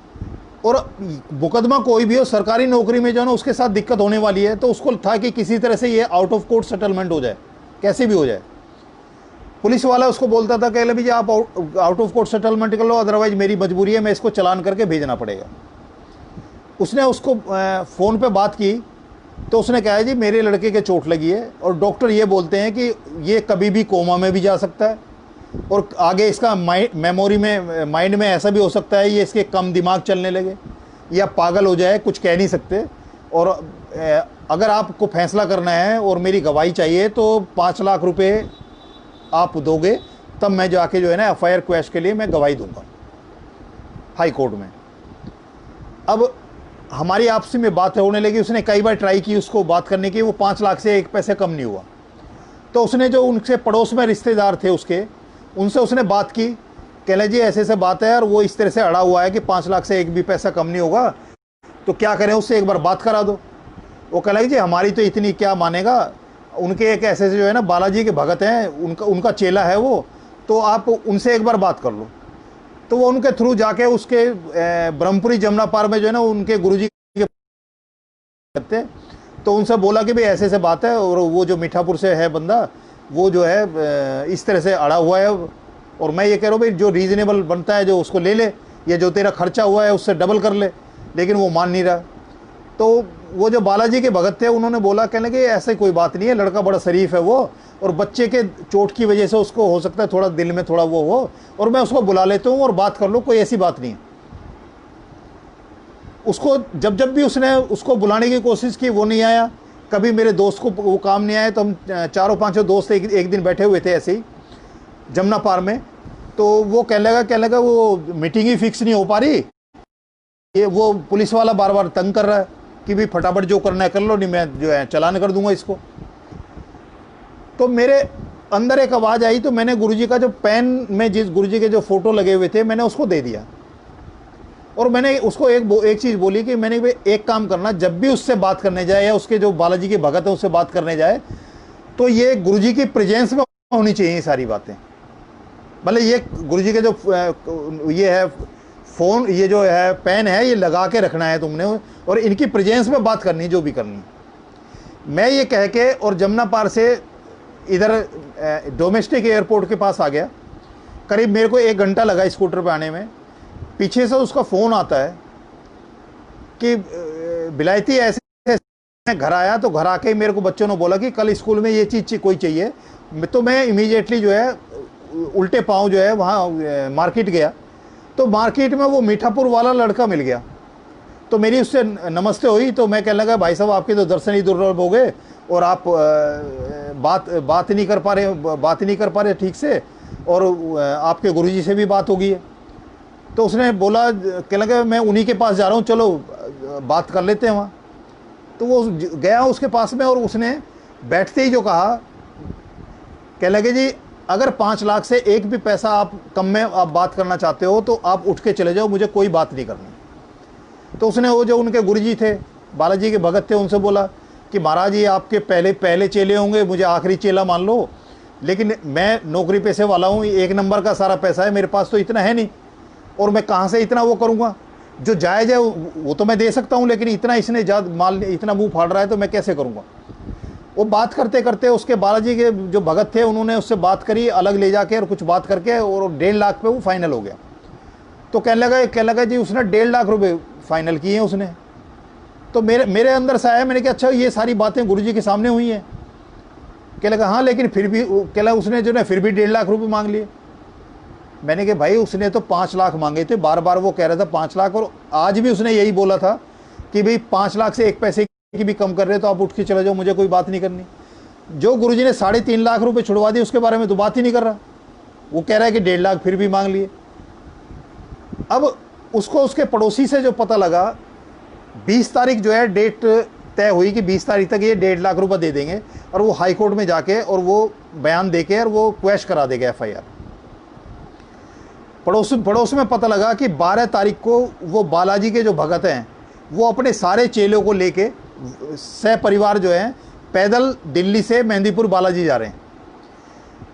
और मुकदमा कोई भी हो सरकारी नौकरी में जो है ना, उसके साथ दिक्कत होने वाली है, तो उसको था कि किसी तरह से ये आउट ऑफ कोर्ट सेटलमेंट हो जाए, कैसे भी हो जाए। पुलिस वाला उसको बोलता था कह ले भैया आप आउट ऑफ कोर्ट सेटलमेंट कर लो, अदरवाइज मेरी मजबूरी है, मैं इसको चालान करके भेजना पड़ेगा। उसने उसको फ़ोन पे बात की तो उसने कहा जी मेरे लड़के के चोट लगी है और डॉक्टर ये बोलते हैं कि ये कभी भी कोमा में भी जा सकता है, और आगे इसका मेमोरी में, माइंड में ऐसा भी हो सकता है ये इसके कम दिमाग चलने लगे या पागल हो जाए, कुछ कह नहीं सकते। और अगर आपको फैसला करना है और मेरी गवाही चाहिए तो 5 लाख रुपए आप दोगे, तब मैं जाके जो है ना FIR क्वैश के लिए मैं गवाही दूंगा हाई कोर्ट में। अब हमारी आपसी में बात होने लगी, उसने कई बार ट्राई की उसको बात करने की, वो 5 लाख से 1 पैसे कम नहीं हुआ। तो उसने जो उनसे पड़ोस में रिश्तेदार थे उसके, उनसे उसने बात की, कह ले जी ऐसे ऐसे बात है, और वो इस तरह से अड़ा हुआ है कि 5 लाख से 1 भी पैसा कम नहीं होगा, तो क्या करें, उससे एक बार बात करा दो। वो कह लगे जी हमारी तो इतनी क्या मानेगा, उनके एक ऐसे जो है ना बालाजी के भगत हैं, उनका चेला है वो, तो आप उनसे एक बार बात कर लो। तो वो उनके थ्रू जाके उसके ब्रह्मपुरी जमुना पार में जो है ना उनके गुरुजी के करते, तो उनसे बोला कि भाई ऐसे ऐसे बात है, और वो जो मीठापुर से है बंदा वो जो है इस तरह से अड़ा हुआ है, और मैं ये कह रहा हूँ भाई जो रीज़नेबल बनता है जो उसको ले ले, या जो तेरा खर्चा हुआ है उससे डबल कर ले, लेकिन वो मान नहीं रहा। तो वो जो बालाजी के भगत थे उन्होंने बोला, कहने लगे ऐसे कोई बात नहीं है, लड़का बड़ा शरीफ है वो, और बच्चे के चोट की वजह से उसको हो सकता है थोड़ा दिल में थोड़ा वो हो, और मैं उसको बुला लेता हूँ और बात कर लो, कोई ऐसी बात नहीं है। उसको जब जब भी उसने उसको बुलाने की कोशिश की वो नहीं आया, कभी मेरे दोस्त को वो काम नहीं आया। तो हम 4-5 दोस्त एक दिन बैठे हुए थे ऐसे ही जमुना पार में, तो वो कहने लगा वो मीटिंग ही फिक्स नहीं हो पा रही, ये वो पुलिस वाला बार बार तंग कर रहा है कि भी फटाफट जो करना है कर लो, नहीं मैं जो है चालान कर दूंगा इसको। तो मेरे अंदर एक आवाज़ आई, तो मैंने गुरुजी का जो पेन में जिस गुरुजी के जो फ़ोटो लगे हुए थे मैंने उसको दे दिया, और मैंने उसको एक चीज़ बोली कि मैंने एक काम करना, जब भी उससे बात करने जाए या उसके जो बालाजी के भगत है उससे बात करने जाए, तो ये गुरुजी की प्रेजेंस में होनी चाहिए सारी बातें। मतलब ये गुरुजी के जो ये है फ़ोन, ये जो है पेन है, ये लगा के रखना है तुमने, और इनकी प्रेजेंस में बात करनी जो भी करनी। मैं ये कह के और जमुना पार से इधर डोमेस्टिक एयरपोर्ट के पास आ गया। करीब मेरे को 1 घंटा लगा स्कूटर पे आने में। पीछे से उसका फ़ोन आता है कि बिलायती ऐसे। घर आया तो घर आके मेरे को बच्चों ने बोला कि कल स्कूल में ये चीज़ कोई चाहिए, तो मैं इमीडिएटली जो है उल्टे पाँव जो है वहाँ मार्केट गया, तो मार्केट में वो मीठापुर वाला लड़का मिल गया। तो मेरी उससे नमस्ते हुई, तो मैं कहने लगा भाई साहब आपके तो दर्शन ही दुर्लभ हो गए और आप बात नहीं कर पा रहे ठीक से, और आपके गुरुजी से भी बात हो गई है। तो उसने बोला, कहने लगा मैं उन्हीं के पास जा रहा हूँ, चलो बात कर लेते हैं वहाँ। तो वो गया उसके पास में, और उसने बैठते ही जो कहा, कहने लगे जी अगर 5 लाख से एक भी पैसा आप कम में आप बात करना चाहते हो तो आप उठ के चले जाओ, मुझे कोई बात नहीं करनी। तो उसने वो जो उनके गुरुजी थे, बालाजी के भगत थे, उनसे बोला कि महाराज ये आपके पहले चेले होंगे, मुझे आखिरी चेला मान लो, लेकिन मैं नौकरी पैसे वाला हूँ, 1 नंबर का सारा पैसा है, मेरे पास तो इतना है नहीं, और मैं कहाँ से इतना वो करूँगा। जो जायज़ है वो तो मैं दे सकता हूँ, लेकिन इतना इसने ज़्यादा माल इतना मुँह फाड़ रहा है तो मैं कैसे करूँगा। वो बात करते करते उसके बालाजी के जो भगत थे उन्होंने उससे बात करी, अलग ले जाके और कुछ बात करके, और 1.5 लाख पे वो फाइनल हो गया। तो कहने लगा जी उसने 1.5 लाख रुपए फाइनल किए हैं उसने। तो मेरे अंदर से आया, मैंने कहा अच्छा ये सारी बातें गुरुजी के सामने हुई हैं? कहने लगा हाँ, लेकिन फिर भी कहला उसने जो है फिर भी 1.5 लाख रुपये मांग लिए। मैंने कहा भाई उसने तो 5 लाख मांगे थे, बार बार वो कह रहा था 5 लाख, और आज भी उसने यही बोला था कि भाई 5 लाख से एक पैसे की भी कम कर रहे तो आप उठ के चले जाओ, मुझे कोई बात नहीं करनी। जो गुरुजी ने 3.5 लाख रुपए छुड़वा दिए उसके बारे में तो बात ही नहीं कर रहा, वो कह रहा है कि 1.5 लाख फिर भी मांग लिए। अब उसको उसके पड़ोसी से जो पता लगा, 20 तारीख जो है डेट तय हुई कि 20 तारीख तक ये 1.5 लाख रुपए दे देंगे, और वो हाई कोर्ट में जाके और वो बयान देके और वो क्वैश करा देगा FIR। पड़ोस में पता लगा कि 12 तारीख को वो बालाजी के जो भगत हैं वो अपने सारे चेलों को लेके सहपरिवार जो है पैदल दिल्ली से मेहंदीपुर बालाजी जा रहे हैं,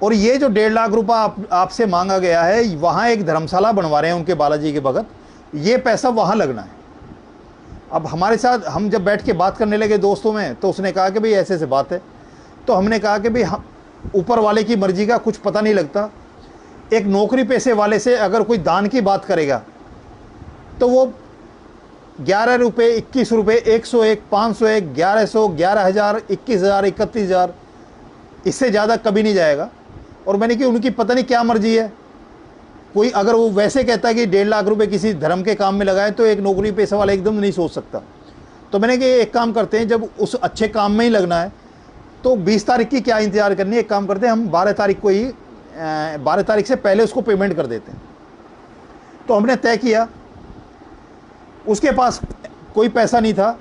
और ये जो 1.5 लाख रुपए आपसे मांगा गया है, वहाँ एक धर्मशाला बनवा रहे हैं उनके बालाजी के भगत, ये पैसा वहाँ लगना है। अब हमारे साथ हम जब बैठ के बात करने लगे दोस्तों में, तो उसने कहा कि भाई ऐसे ऐसे बात है। तो हमने कहा कि भाई हम ऊपर वाले की मर्जी का कुछ पता नहीं लगता, एक नौकरी पैसे वाले से अगर कोई दान की बात करेगा तो वो 11 रुपये, 21 रुपये, 101, 501, 1100, 11,000, 21,000, 31,000, इससे ज़्यादा कभी नहीं जाएगा। और मैंने कि उनकी पता नहीं क्या मर्जी है, कोई अगर वो वैसे कहता है कि 1.5 लाख रुपए किसी धर्म के काम में लगाए तो एक नौकरी पेशा वाला एकदम नहीं सोच सकता। तो मैंने कि एक काम करते हैं, जब उस अच्छे काम में ही लगना है तो 20 तारीख की क्या इंतज़ार करनी है, एक काम करते हैं हम 12 तारीख को ही 12 तारीख से पहले उसको पेमेंट कर देते हैं। तो हमने तय किया, उसके पास कोई पैसा नहीं था,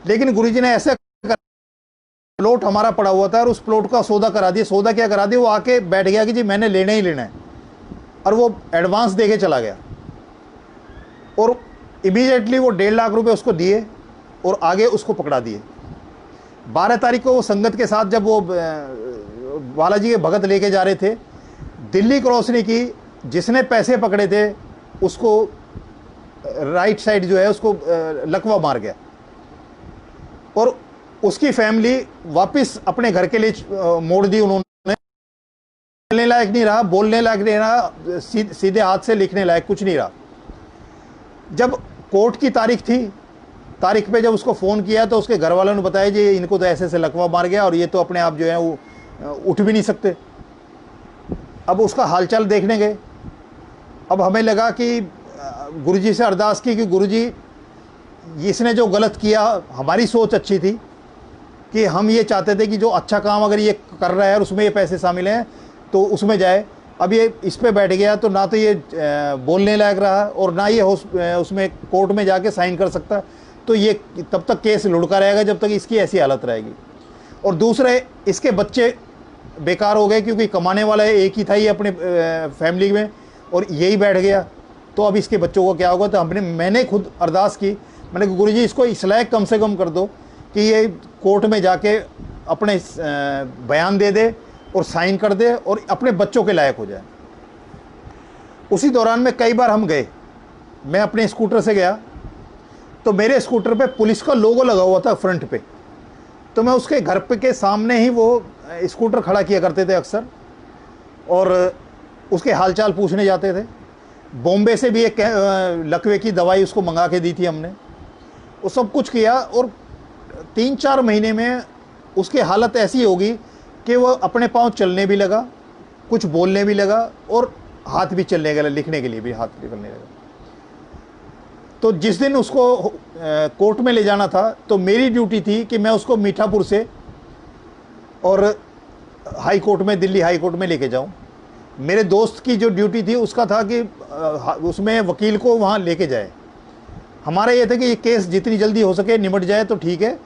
लेकिन गुरुजी ने ऐसे प्लॉट हमारा पड़ा हुआ था और उस प्लॉट का सौदा करा दिया। सौदा क्या करा दिया, वो आके बैठ गया कि जी मैंने लेना ही लेना है, और वो एडवांस देके चला गया, और इमीडिएटली वो 1.5 लाख रुपए उसको दिए और आगे उसको पकड़ा दिए। 12 तारीख को वो संगत के साथ जब वो बालाजी के भगत लेके जा रहे थे, दिल्ली क्रॉसिंग की जिसने पैसे पकड़े थे उसको राइट साइड जो है उसको लकवा मार गया, और उसकी फैमिली वापस अपने घर के लिए मोड़ दी उन्होंने। बोलने लायक नहीं रहा, बोलने लायक नहीं रहा, सीधे हाथ से लिखने लायक कुछ नहीं रहा। जब कोर्ट की तारीख थी, तारीख पे जब उसको फ़ोन किया तो उसके घर वालों ने बताया जी इनको तो ऐसे ऐसे लकवा मार गया और ये तो अपने आप जो है वो उठ भी नहीं सकते। अब उसका हालचाल देखने गए। अब हमें लगा कि गुरुजी से अरदास की कि गुरुजी इसने जो गलत किया, हमारी सोच अच्छी थी कि हम ये चाहते थे कि जो अच्छा काम अगर ये कर रहा है और उसमें ये पैसे शामिल हैं तो उसमें जाए। अब ये इस पे बैठ गया तो ना तो ये बोलने लायक रहा और ना ये उसमें कोर्ट में जाके साइन कर सकता, तो ये तब तक केस लुढ़का रहेगा जब तक इसकी ऐसी हालत रहेगी। और दूसरे इसके बच्चे बेकार हो गए क्योंकि कमाने वाला एक ही था ये अपने फैमिली में, और यही बैठ गया, तो अब इसके बच्चों को क्या होगा। तो मैंने खुद अरदास की, मैंने कहा गुरुजी इसको इस लायक कम से कम कर दो कि ये कोर्ट में जाके अपने बयान दे दे और साइन कर दे और अपने बच्चों के लायक हो जाए। उसी दौरान में कई बार हम गए, मैं अपने स्कूटर से गया तो मेरे स्कूटर पे पुलिस का लोगो लगा हुआ था फ्रंट पे, तो मैं उसके घर पे के सामने ही वो स्कूटर खड़ा किया करते थे अक्सर, और उसके हालचाल पूछने जाते थे। बॉम्बे से भी एक लकवे की दवाई उसको मंगा के दी थी हमने, वो सब कुछ किया, और 3-4 महीने में उसकी हालत ऐसी होगी कि वो अपने पाँव चलने भी लगा कुछ बोलने भी लगा और हाथ भी चलने लगा, लिखने के लिए भी हाथ निकलने लगा। तो जिस दिन उसको कोर्ट में ले जाना था तो मेरी ड्यूटी थी कि मैं उसको मीठापुर से और हाई कोर्ट में, दिल्ली हाई कोर्ट में लेके जाऊं। मेरे दोस्त की जो ड्यूटी थी उसका था कि उसमें वकील को वहाँ लेके जाए। हमारा ये था कि ये केस जितनी जल्दी हो सके निपट जाए तो ठीक है,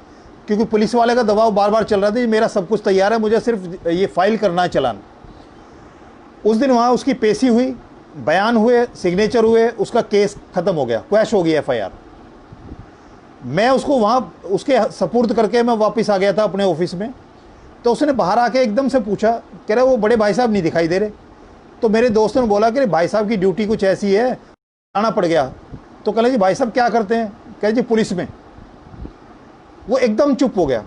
क्योंकि पुलिस वाले का दबाव बार बार चल रहा था, मेरा सब कुछ तैयार है, मुझे सिर्फ ये फाइल करना है चालान। उस दिन वहाँ उसकी पेशी हुई, बयान हुए, सिग्नेचर हुए, उसका केस ख़त्म हो गया, क्वैश हो गया FIR। मैं उसको वहाँ उसके सपुर्द करके मैं वापस आ गया था अपने ऑफिस में। तो उसने बाहर आके एकदम से पूछा, कह रहा वो बड़े भाई साहब नहीं दिखाई दे रहे। तो मेरे दोस्त ने बोला कि भाई साहब की ड्यूटी कुछ ऐसी है, आना पड़ गया। तो कह जी भाई साहब क्या करते हैं? कह जी पुलिस में। वो एकदम चुप हो गया।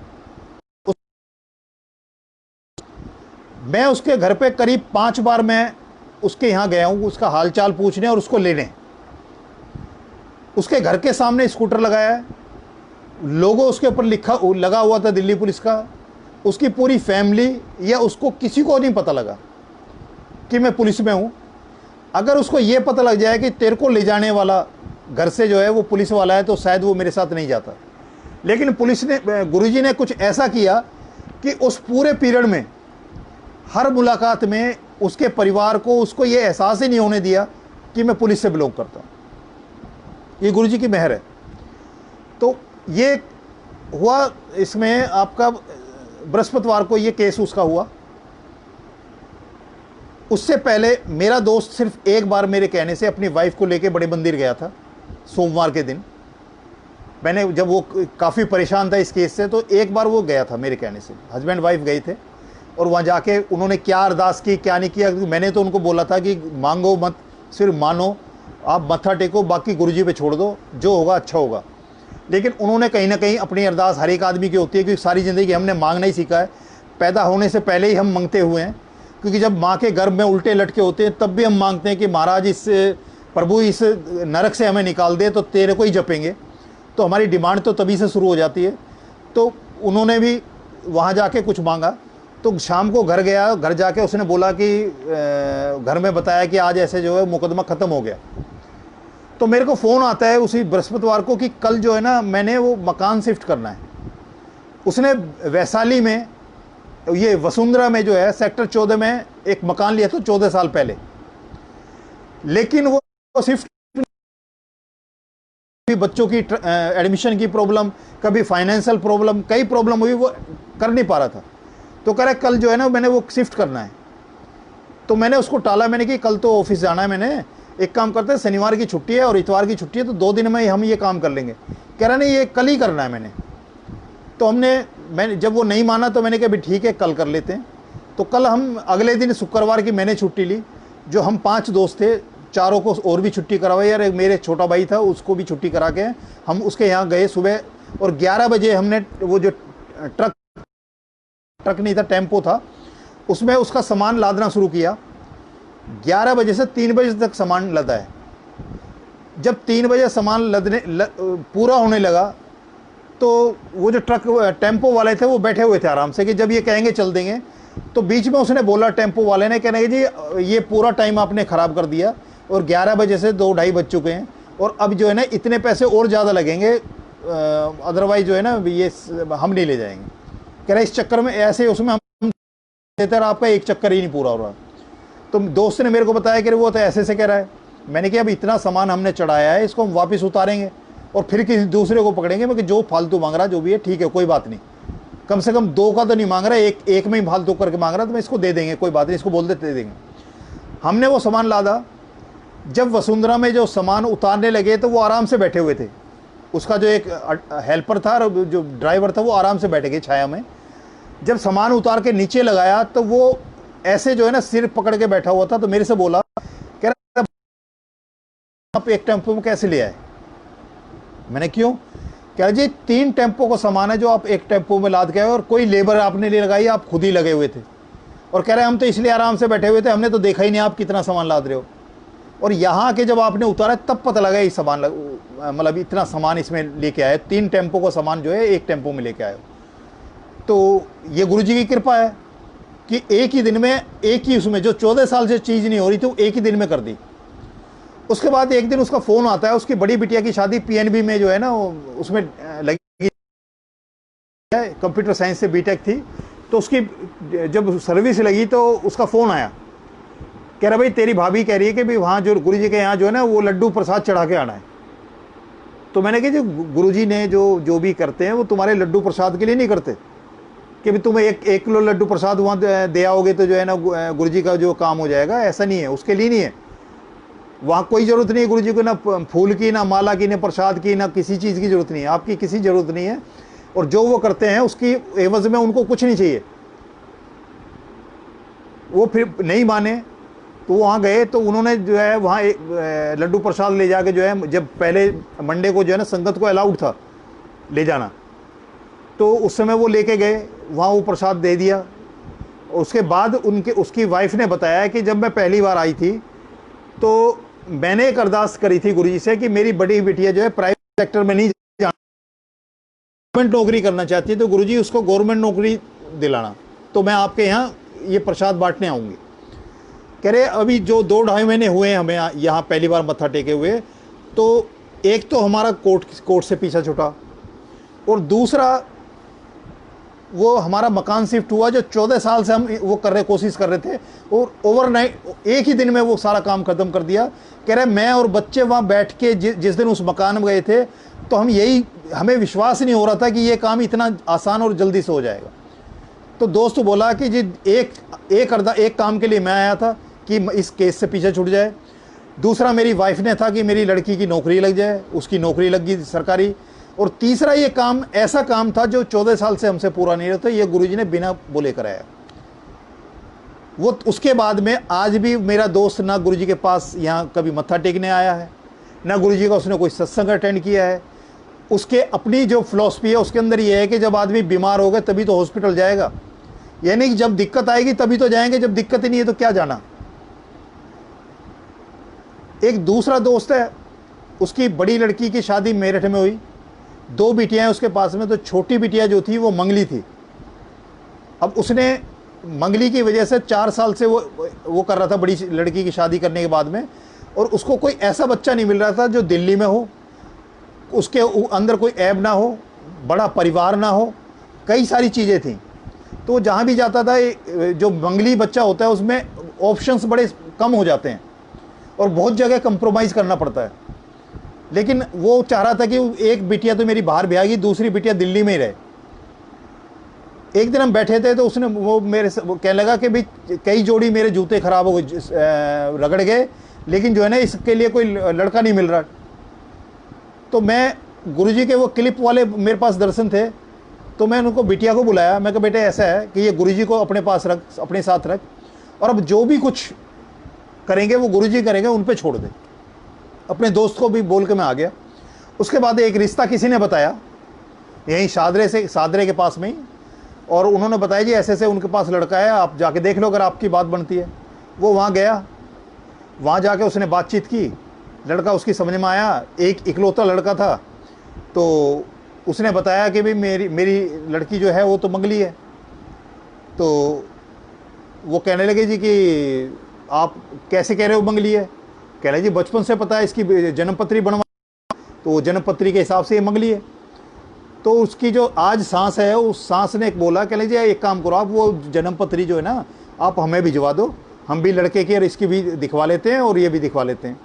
मैं उसके घर पे करीब 5 बार मैं उसके यहाँ गया हूँ, उसका हालचाल पूछने और उसको लेने। उसके घर के सामने स्कूटर लगाया है, लोगो उसके ऊपर लगा हुआ था दिल्ली पुलिस का। उसकी पूरी फैमिली या उसको किसी को नहीं पता लगा कि मैं पुलिस में हूँ। अगर उसको ये पता लग जाए कि तेरे को ले जाने वाला घर से जो है वो पुलिस वाला है तो शायद वो मेरे साथ नहीं जाता। लेकिन पुलिस ने, गुरुजी ने कुछ ऐसा किया कि उस पूरे पीरियड में हर मुलाकात में उसके परिवार को, उसको ये एहसास ही नहीं होने दिया कि मैं पुलिस से बिलोंग करता हूँ। ये गुरुजी की मेहर है। तो ये हुआ, इसमें आपका बृहस्पतिवार को ये केस उसका हुआ। उससे पहले मेरा दोस्त सिर्फ एक बार मेरे कहने से अपनी वाइफ को लेके बड़े मंदिर गया था सोमवार के दिन। मैंने जब वो काफ़ी परेशान था इस केस से, तो एक बार वो गया था मेरे कहने से, हस्बैंड वाइफ गए थे। और वहाँ जाके उन्होंने क्या अरदास की क्या नहीं किया, मैंने तो उनको बोला था कि मांगो मत, सिर्फ मानो, आप मत्था टेको, बाकी गुरुजी पे छोड़ दो, जो होगा अच्छा होगा। लेकिन उन्होंने कहीं ना कहीं अपनी अरदास, हर एक आदमी की होती है, क्योंकि सारी ज़िंदगी हमने मांगना ही सीखा है, पैदा होने से पहले ही हम मांगते हुए हैं। क्योंकि जब माँ के गर्भ में उल्टे लटके होते हैं तब भी हम मांगते हैं कि महाराज इस प्रभु इस नरक से हमें निकाल दे, तो तेरे को ही जपेंगे। तो हमारी डिमांड तो तभी से शुरू हो जाती है। तो उन्होंने भी वहाँ जाके कुछ मांगा। तो शाम को घर गया, घर जाके उसने बोला कि घर में बताया कि आज ऐसे जो है मुकदमा ख़त्म हो गया। तो मेरे को फ़ोन आता है उसी बृहस्पतिवार को कि कल जो है ना मैंने वो मकान शिफ्ट करना है। उसने वैशाली में, ये वसुंधरा में जो है सेक्टर 14 में एक मकान लिया था 14 साल पहले। लेकिन वो शिफ्ट, बच्चों की एडमिशन की प्रॉब्लम, कभी फाइनेंशियल प्रॉब्लम, कई प्रॉब्लम हुई, वो कर नहीं पा रहा था। तो कह रहा कल जो है ना मैंने वो शिफ्ट करना है। तो मैंने उसको टाला, मैंने कि कल तो ऑफिस जाना है, मैंने एक काम करते हैं, शनिवार की छुट्टी है और इतवार की छुट्टी है, तो 2 दिन में हम ये काम कर लेंगे। कह रहा नहीं ये कल ही करना है मैंने। तो मैंने जब वो नहीं माना तो मैंने कहा भी ठीक है कल कर लेते हैं। तो कल हम अगले दिन शुक्रवार की मैंने छुट्टी ली। जो हम 5 दोस्त थे, चारों को और भी छुट्टी करवाई, यार मेरे छोटा भाई था उसको भी छुट्टी करा के हम उसके यहाँ गए सुबह। और 11 बजे हमने वो जो ट्रक नहीं था, टेम्पो था, उसमें उसका सामान लादना शुरू किया। 11 बजे से 3 बजे तक सामान लदा है। जब 3 बजे सामान पूरा होने लगा तो वो जो टेम्पो वाले थे वो बैठे हुए थे आराम से कि जब ये कहेंगे चल देंगे। तो बीच में उसने बोला टेम्पो वाले ने, कहने जी ये पूरा टाइम आपने ख़राब कर दिया और 11 बजे से 2-2:30 बज चुके हैं और अब जो है ना इतने पैसे और ज़्यादा लगेंगे, अदरवाइज जो है ना ये हम नहीं ले जाएंगे। कह रहा इस चक्कर में ऐसे उसमें हम देते रहे, आपका एक चक्कर ही नहीं पूरा हो रहा। तो दोस्त ने मेरे को बताया कि वो तो ऐसे से कह रहा है। मैंने कहा अब इतना सामान हमने चढ़ाया है, इसको हम वापस उतारेंगे और फिर किसी दूसरे को पकड़ेंगे। मैं कि जो फालतू मांग रहा जो भी है ठीक है, कोई बात नहीं, कम से कम 2 का तो नहीं मांग रहा, एक में ही फालतू करके मांग रहा, तो मैं इसको दे देंगे, कोई बात नहीं, इसको बोल देते दे देंगे। हमने वो सामान लादा। जब वसुंधरा में जो सामान उतारने लगे तो वो आराम से बैठे हुए थे। उसका जो एक हेल्पर था और जो ड्राइवर था वो आराम से बैठ गए छाया में। जब सामान उतार के नीचे लगाया तो वो ऐसे जो है ना सिर पकड़ के बैठा हुआ था। तो मेरे से बोला, कह रहा आप एक टेम्पो में कैसे ले आए? मैंने क्यों? कह रहा जी 3 टेम्पो का सामान है जो आप एक टेम्पो में लाद के आए और कोई लेबर आपने नहीं लगाई, आप खुद ही लगे हुए थे। और कह रहे हम तो इसलिए आराम से बैठे हुए थे, हमने तो देखा ही नहीं आप कितना सामान लाद रहे हो। और यहाँ के जब आपने उतारा तब पता लगा ये सामान मतलब इतना सामान इसमें लेके आए। 3 टेम्पो का सामान जो है एक टेम्पो में लेके आए। तो ये गुरुजी की कृपा है। कि एक ही दिन में, एक ही उसमें जो 14 साल से चीज़ नहीं हो रही थी वो एक ही दिन में कर दी। उसके बाद एक दिन उसका फ़ोन आता है, उसकी बड़ी बिटिया की शादी पीएनबी में जो है ना उसमें लगी है, कंप्यूटर साइंस से बीटेक थी, तो उसकी जब सर्विस लगी तो उसका फ़ोन आया, कह रहा भाई तेरी भाभी कह रही है कि भाई वहाँ जो गुरुजी के यहाँ जो है ना वो लड्डू प्रसाद चढ़ा के आना है। तो मैंने कहा जो गुरुजी ने जो भी करते हैं वो तुम्हारे लड्डू प्रसाद के लिए नहीं करते कि भी तुम्हें एक किलो लड्डू प्रसाद वहाँ दे आओगे तो जो है ना गुरुजी का जो काम हो जाएगा, ऐसा नहीं है, उसके लिए नहीं है। वहाँ कोई ज़रूरत नहीं है गुरुजी को, ना फूल की, ना माला की, ना प्रसाद की, ना किसी चीज़ की ज़रूरत नहीं है, आपकी किसी ज़रूरत नहीं है। और जो वो करते हैं उसकी एवज़ में उनको कुछ नहीं चाहिए। वो फिर नहीं माने तो वहाँ गए तो उन्होंने जो है वहाँ लड्डू प्रसाद ले जाके जो है, जब पहले मंडे को जो है ना संगत को अलाउड था ले जाना, तो उस समय वो लेके गए वहाँ, वो प्रसाद दे दिया। उसके बाद उसकी वाइफ ने बताया कि जब मैं पहली बार आई थी तो मैंने एक अरदास करी थी गुरुजी से कि मेरी बड़ी बिटिया जो है प्राइवेट सेक्टर में नहीं जाना, गवर्नमेंट नौकरी करना चाहती है, तो गुरुजी उसको गवर्नमेंट नौकरी दिलाना, तो मैं आपके यहाँ ये प्रसाद बांटने आऊँगी। कह रहे अभी जो 2-2.5 महीने हुए हैं हमें यहाँ पहली बार मत्था टेके हुए, तो एक तो हमारा कोर्ट से पीछा छूटा, और दूसरा वो हमारा मकान शिफ्ट हुआ जो 14 साल से हम वो कोशिश कर रहे थे, और ओवरनाइट एक ही दिन में वो सारा काम ख़त्म कर दिया। कह रहे मैं और बच्चे वहाँ बैठ के जिस दिन उस मकान में गए थे तो हमें विश्वास नहीं हो रहा था कि ये काम इतना आसान और जल्दी से हो जाएगा। तो दोस्त बोला कि जी एक काम के लिए मैं आया था कि इस केस से पीछे छूट जाए, दूसरा मेरी वाइफ ने था कि मेरी लड़की की नौकरी लग जाए, उसकी नौकरी लग गई सरकारी, और तीसरा ये काम ऐसा काम था जो 14 साल से हमसे पूरा नहीं रहता, ये गुरुजी ने बिना बोले कराया। वो उसके बाद में आज भी मेरा दोस्त ना गुरुजी के पास यहाँ कभी मत्था टेकने आया है, ना गुरुजी का उसने कोई सत्संग अटेंड किया है। उसके अपनी जो फिलॉसफी है उसके अंदर ये है कि जब आदमी बीमार होगा तभी तो हॉस्पिटल जाएगा, यानी कि जब दिक्कत आएगी तभी तो जाएंगे, जब दिक्कत ही नहीं है तो क्या जाना। एक दूसरा दोस्त है, उसकी बड़ी लड़की की शादी मेरठ में हुई, 2 बिटियां हैं उसके पास में, तो छोटी बिटिया जो थी वो मंगली थी। अब उसने मंगली की वजह से 4 साल से वो कर रहा था बड़ी लड़की की शादी करने के बाद में, और उसको कोई ऐसा बच्चा नहीं मिल रहा था जो दिल्ली में हो, उसके अंदर कोई ऐब ना हो, बड़ा परिवार ना हो, कई सारी चीज़ें थी। तो जहाँ भी जाता था जो मंगली बच्चा होता है उसमें ऑप्शंस बड़े कम हो जाते हैं और बहुत जगह कंप्रोमाइज़ करना पड़ता है। लेकिन वो चाह रहा था कि एक बिटिया तो मेरी बाहर ब्याह, दूसरी बिटिया दिल्ली में ही रहे। एक दिन हम बैठे थे तो उसने वो कहने लगा कि भाई कई जोड़ी मेरे जूते ख़राब हो गए, रगड़ गए, लेकिन जो है ना इसके लिए कोई लड़का नहीं मिल रहा। तो मैं गुरुजी के वो क्लिप वाले मेरे पास दर्शन थे, तो मैं उनको बिटिया को बुलाया। मैं कहा बेटे ऐसा है कि ये गुरुजी को अपने पास रख, अपने साथ रख, और अब जो भी कुछ करेंगे वो गुरुजी करेंगे, उन पे छोड़ दे। अपने दोस्त को भी बोल के मैं आ गया। उसके बाद एक रिश्ता किसी ने बताया यहीं सादरे के पास में ही, और उन्होंने बताया जी ऐसे ऐसे उनके पास लड़का है, आप जाके देख लो अगर आपकी बात बनती है। वो वहाँ गया, वहाँ जाके उसने बातचीत की, लड़का उसकी समझ में आया, एक इकलौता लड़का था। तो उसने बताया कि भाई मेरी लड़की जो है वो तो मंगली है। तो वो कहने लगे जी कि आप कैसे कह रहे हो मंगली है? कह रहे जी बचपन से पता है, इसकी जन्मपत्री बनवा, तो जन्मपत्री के हिसाब से ये मंगली है। तो उसकी जो आज सांस है उस सांस ने बोला, कह लीजिए एक काम करो आप वो जन्मपत्री जो है ना आप हमें भिजवा दो, हम भी लड़के की और इसकी भी दिखवा लेते हैं और ये भी दिखवा लेते हैं।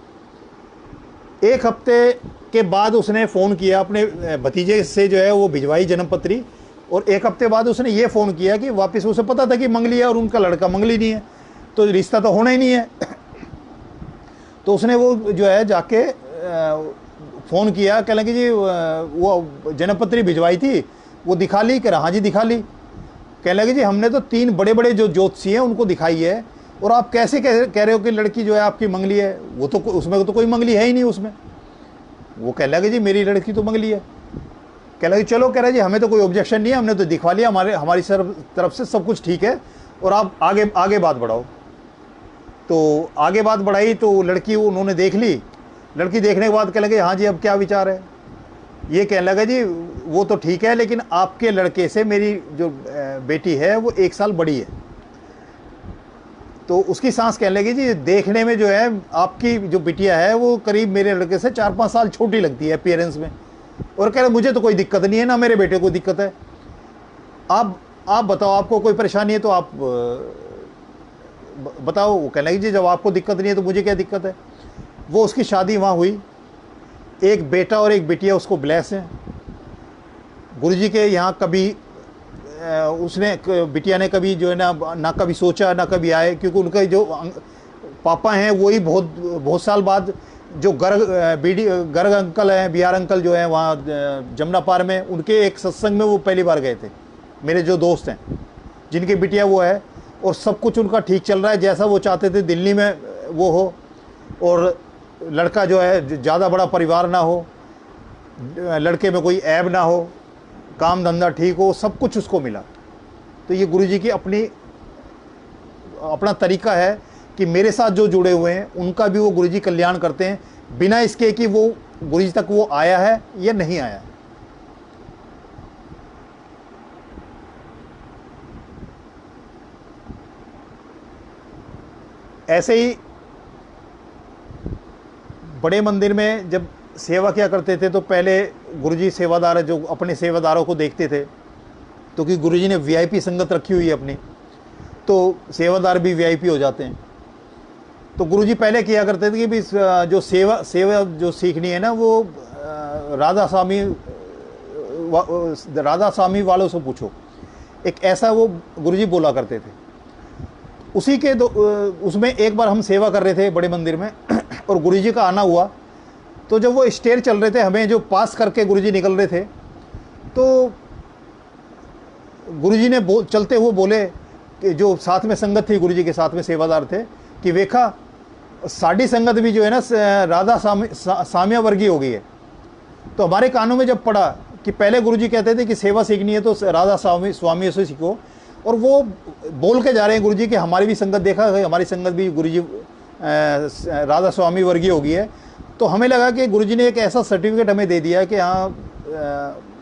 1 हफ्ते के बाद उसने फ़ोन किया अपने भतीजे से जो है वो भिजवाई जन्मपत्री, और 1 हफ्ते बाद उसने ये फ़ोन किया कि वापस उसे पता था कि मंगली है और उनका लड़का मंगली नहीं है, तो रिश्ता तो होना ही नहीं है। तो उसने वो जो है जाके फ़ोन किया, कह लगे जी वो जन्मपत्री भिजवाई थी वो दिखा ली? कह रहा हाँ जी दिखा ली। कह लगे जी हमने तो 3 बड़े बड़े जो ज्योतिषी हैं उनको दिखाई है, और आप कैसे कह रहे हो कि लड़की जो है आपकी मंगली है? वो तो उसमें तो कोई मंगली है ही नहीं उसमें। वो कह लगे जी मेरी लड़की तो मंगली है। कह लगे चलो, कह रहे जी हमें तो कोई ऑब्जेक्शन नहीं है, हमने तो दिखवा लिया, हमारी तरफ से सब कुछ ठीक है, और आप आगे बात बढ़ाओ। तो आगे बात बढ़ाई तो लड़की उन्होंने देख ली। लड़की देखने के बाद कह लगे हाँ जी अब क्या विचार है? ये कहने लगा जी वो तो ठीक है, लेकिन आपके लड़के से मेरी जो बेटी है वो 1 साल बड़ी है, तो उसकी सांस कहने लगी जी देखने में जो है आपकी जो बिटिया है वो करीब मेरे लड़के से 4-5 साल छोटी लगती है अपीयरेंस में, और कह रहे मुझे तो कोई दिक्कत नहीं है, ना मेरे बेटे को दिक्कत है, आप बताओ आपको कोई परेशानी है तो आप बताओ। वो कहने लगी जी जब आपको दिक्कत नहीं है तो मुझे क्या दिक्कत है। वो उसकी शादी वहाँ हुई, एक बेटा और एक बिटिया उसको ब्लेस हैं। गुरुजी के यहाँ कभी उसने बिटिया ने कभी जो है ना कभी सोचा ना कभी आए, क्योंकि उनका जो पापा हैं वही बहुत साल बाद जो गर्ग अंकल हैं, बिहार अंकल जो हैं वहाँ जमुना पार में, उनके एक सत्संग में वो पहली बार गए थे। मेरे जो दोस्त हैं जिनकी बिटिया वो है, और सब कुछ उनका ठीक चल रहा है जैसा वो चाहते थे, दिल्ली में वो हो और लड़का जो है ज़्यादा बड़ा परिवार ना हो, लड़के में कोई ऐब ना हो, काम धंधा ठीक हो, सब कुछ उसको मिला। तो ये गुरुजी की अपना तरीका है कि मेरे साथ जो जुड़े हुए हैं उनका भी वो गुरुजी कल्याण करते हैं, बिना इसके कि वो गुरुजी तक वो आया है या नहीं आया। ऐसे ही बड़े मंदिर में जब सेवा किया करते थे तो पहले गुरुजी सेवादार जो अपने सेवादारों को देखते थे, तो कि गुरुजी ने वीआईपी संगत रखी हुई है अपनी, तो सेवादार भी वीआईपी हो जाते हैं। तो गुरुजी पहले किया करते थे कि भी जो सेवा जो सीखनी है ना वो राधा स्वामी वालों से पूछो, एक ऐसा वो गुरुजी बोला करते थे। उसी के उसमें एक बार हम सेवा कर रहे थे बड़े मंदिर में और गुरुजी का आना हुआ, तो जब वो स्टेयर चल रहे थे हमें जो पास करके गुरुजी निकल रहे थे, तो गुरुजी ने चलते हुए बोले कि जो साथ में संगत थी गुरुजी के साथ में सेवादार थे कि वेखा साड़ी संगत भी जो है ना राधा साम्या वर्गीय हो गई है। तो हमारे कानों में जब पड़ा कि पहले गुरुजी कहते थे कि सेवा सीखनी है तो राधा स्वामी से सीखो, और वो बोल के जा रहे हैं गुरुजी कि हमारी भी संगत देखा है, हमारी संगत भी गुरुजी राधा स्वामी वर्गीय हो गई है। तो हमें लगा कि गुरुजी ने एक ऐसा सर्टिफिकेट हमें दे दिया कि हाँ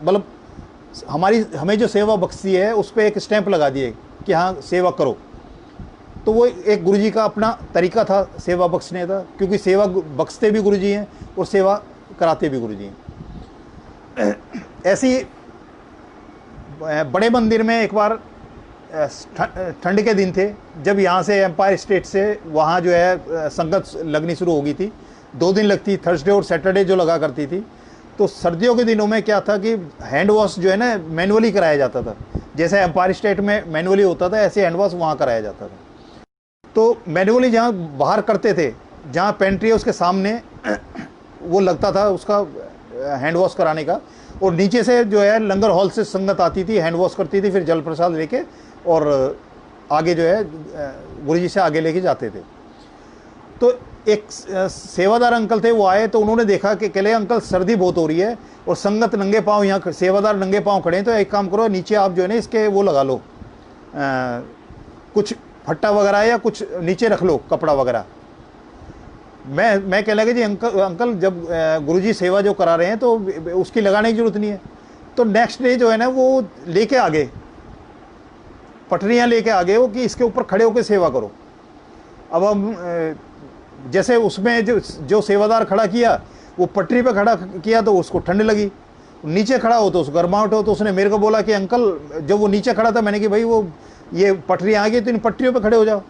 मतलब हमें जो सेवा बख्शी है उस पर एक स्टैंप लगा दिए कि हाँ सेवा करो। तो वो एक गुरुजी का अपना तरीका था सेवा बख्शने का, क्योंकि सेवा बख्शते भी गुरुजी हैं और सेवा कराते भी गुरुजी हैं। ऐसी बड़े मंदिर में एक बार ठंड के दिन थे, जब यहाँ से एम्पायर स्टेट से वहाँ जो है संगत लगनी शुरू हो गई थी, 2 दिन लगती, थर्सडे और सैटरडे जो लगा करती थी। तो सर्दियों के दिनों में क्या था कि हैंड वॉश जो है ना मैनुअली कराया जाता था, जैसे एम्पायर स्टेट में मैनुअली होता था ऐसे हैंड वॉश वहाँ कराया जाता था। तो मैनुअली जहाँ बाहर करते थे, जहाँ पेंट्री है उसके सामने वो लगता था उसका हैंड वॉश कराने का, और नीचे से जो है लंगर हॉल से संगत आती थी, हैंड वॉश करती थी, फिर जल प्रसाद लेके और आगे जो है गुरुजी से आगे लेके जाते थे। तो एक सेवादार अंकल थे, वो आए तो उन्होंने देखा कि कहले अंकल सर्दी बहुत हो रही है और संगत नंगे पाँव, यहाँ सेवादार नंगे पाँव खड़े हैं, तो एक काम करो नीचे आप जो है ना इसके वो लगा लो, कुछ फट्टा वगैरह या कुछ नीचे रख लो कपड़ा वगैरह। मैं कहने लगा जी अंकल जब गुरुजी सेवा जो करा रहे हैं तो उसकी लगाने की जरूरत नहीं है। तो नेक्स्ट डे जो है ना वो लेके आगे पटरियाँ लेके आगे हो कि इसके ऊपर खड़े होकर सेवा करो। अब हम जैसे उसमें जो सेवादार खड़ा किया वो पटरी पे खड़ा किया तो उसको ठंड लगी, नीचे खड़ा हो तो उसको गर्माहट हो। तो उसने मेरे को बोला कि अंकल, जब वो नीचे खड़ा था मैंने कि भाई वो ये पटरियाँ आ गई तो इन पटरियों पे खड़े हो जाओ।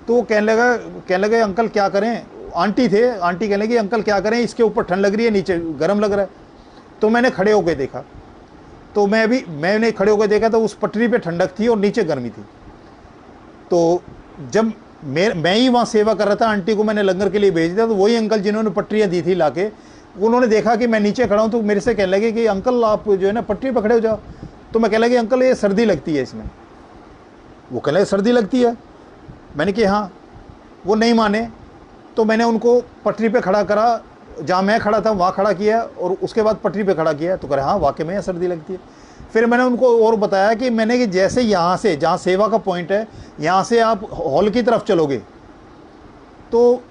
तो वो कहने लगे अंकल क्या करें, आंटी थे, आंटी कहने लगी अंकल क्या करें, इसके ऊपर ठंड लग रही है नीचे गर्म लग रहा है। तो मैंने खड़े होकर देखा, तो मैंने खड़े होकर देखा तो उस पटरी पे ठंडक थी और नीचे गर्मी थी। तो जब मैं ही वहाँ सेवा कर रहा था, आंटी को मैंने लंगर के लिए भेज दिया, तो वही अंकल जिन्होंने पटरियाँ दी थी लाके, उन्होंने देखा कि मैं नीचे खड़ा हूँ तो मेरे से कहने लगे कि अंकल आप जो है ना पटरी पर खड़े हो जाओ। तो मैं कहने लगे अंकल ये सर्दी लगती है इसमें। वो कहने लगे सर्दी लगती है, मैंने कि हाँ। वो नहीं माने, तो मैंने उनको पटरी पे खड़ा करा, जहाँ मैं खड़ा था वहाँ खड़ा किया और उसके बाद पटरी पे खड़ा किया। तो कह रहे हाँ वाकई में सर्दी लगती है। फिर मैंने उनको और बताया कि मैंने कि जैसे यहाँ से जहाँ सेवा का पॉइंट है यहाँ से आप हॉल की तरफ चलोगे तो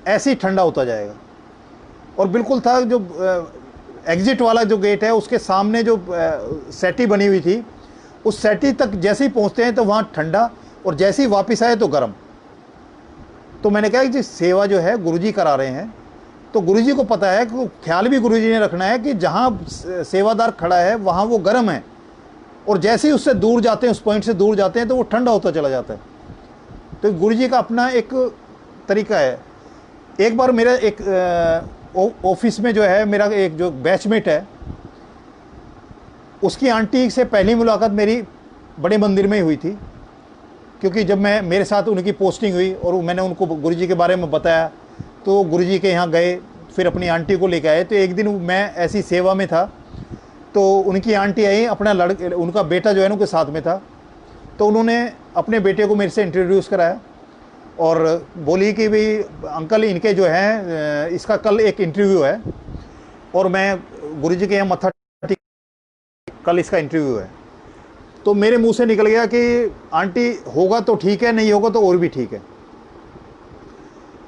ऐसे ही ठंडा होता जाएगा। और बिल्कुल था जो एग्जिट वाला जो गेट है उसके सामने जो सेटी बनी हुई थी, उस सेटी तक जैसे ही पहुँचते हैं तो वहाँ ठंडा, और जैसे ही वापस आए तो गर्म। तो मैंने कहा कि जी सेवा जो है गुरुजी करा रहे हैं, तो गुरुजी को पता है कि ख्याल भी गुरुजी ने रखना है कि जहाँ सेवादार खड़ा है वहाँ वो गर्म है, और जैसे ही उससे दूर जाते हैं, उस पॉइंट से दूर जाते हैं, तो वो ठंडा होता चला जाता है। तो गुरुजी का अपना एक तरीका है। एक बार मेरा एक ऑफिस में जो है मेरा एक जो बैचमेट है, उसकी आंटी से पहली मुलाकात मेरी बड़े मंदिर में ही हुई थी, क्योंकि जब मेरे साथ उनकी पोस्टिंग हुई और मैंने उनको गुरुजी के बारे में बताया, तो गुरुजी के यहाँ गए, फिर अपनी आंटी को लेकर आए। तो एक दिन मैं ऐसी सेवा में था, तो उनकी आंटी आई, अपना उनका बेटा जो है ना उनके साथ में था, तो उन्होंने अपने बेटे को मेरे से इंट्रोड्यूस कराया और बोली कि भाई अंकल इनके जो है इसका कल एक इंटरव्यू है, और मैं गुरुजी के यहाँ मत्था टेक, कल इसका इंटरव्यू है। तो मेरे मुंह से निकल गया कि आंटी होगा तो ठीक है, नहीं होगा तो और भी ठीक है।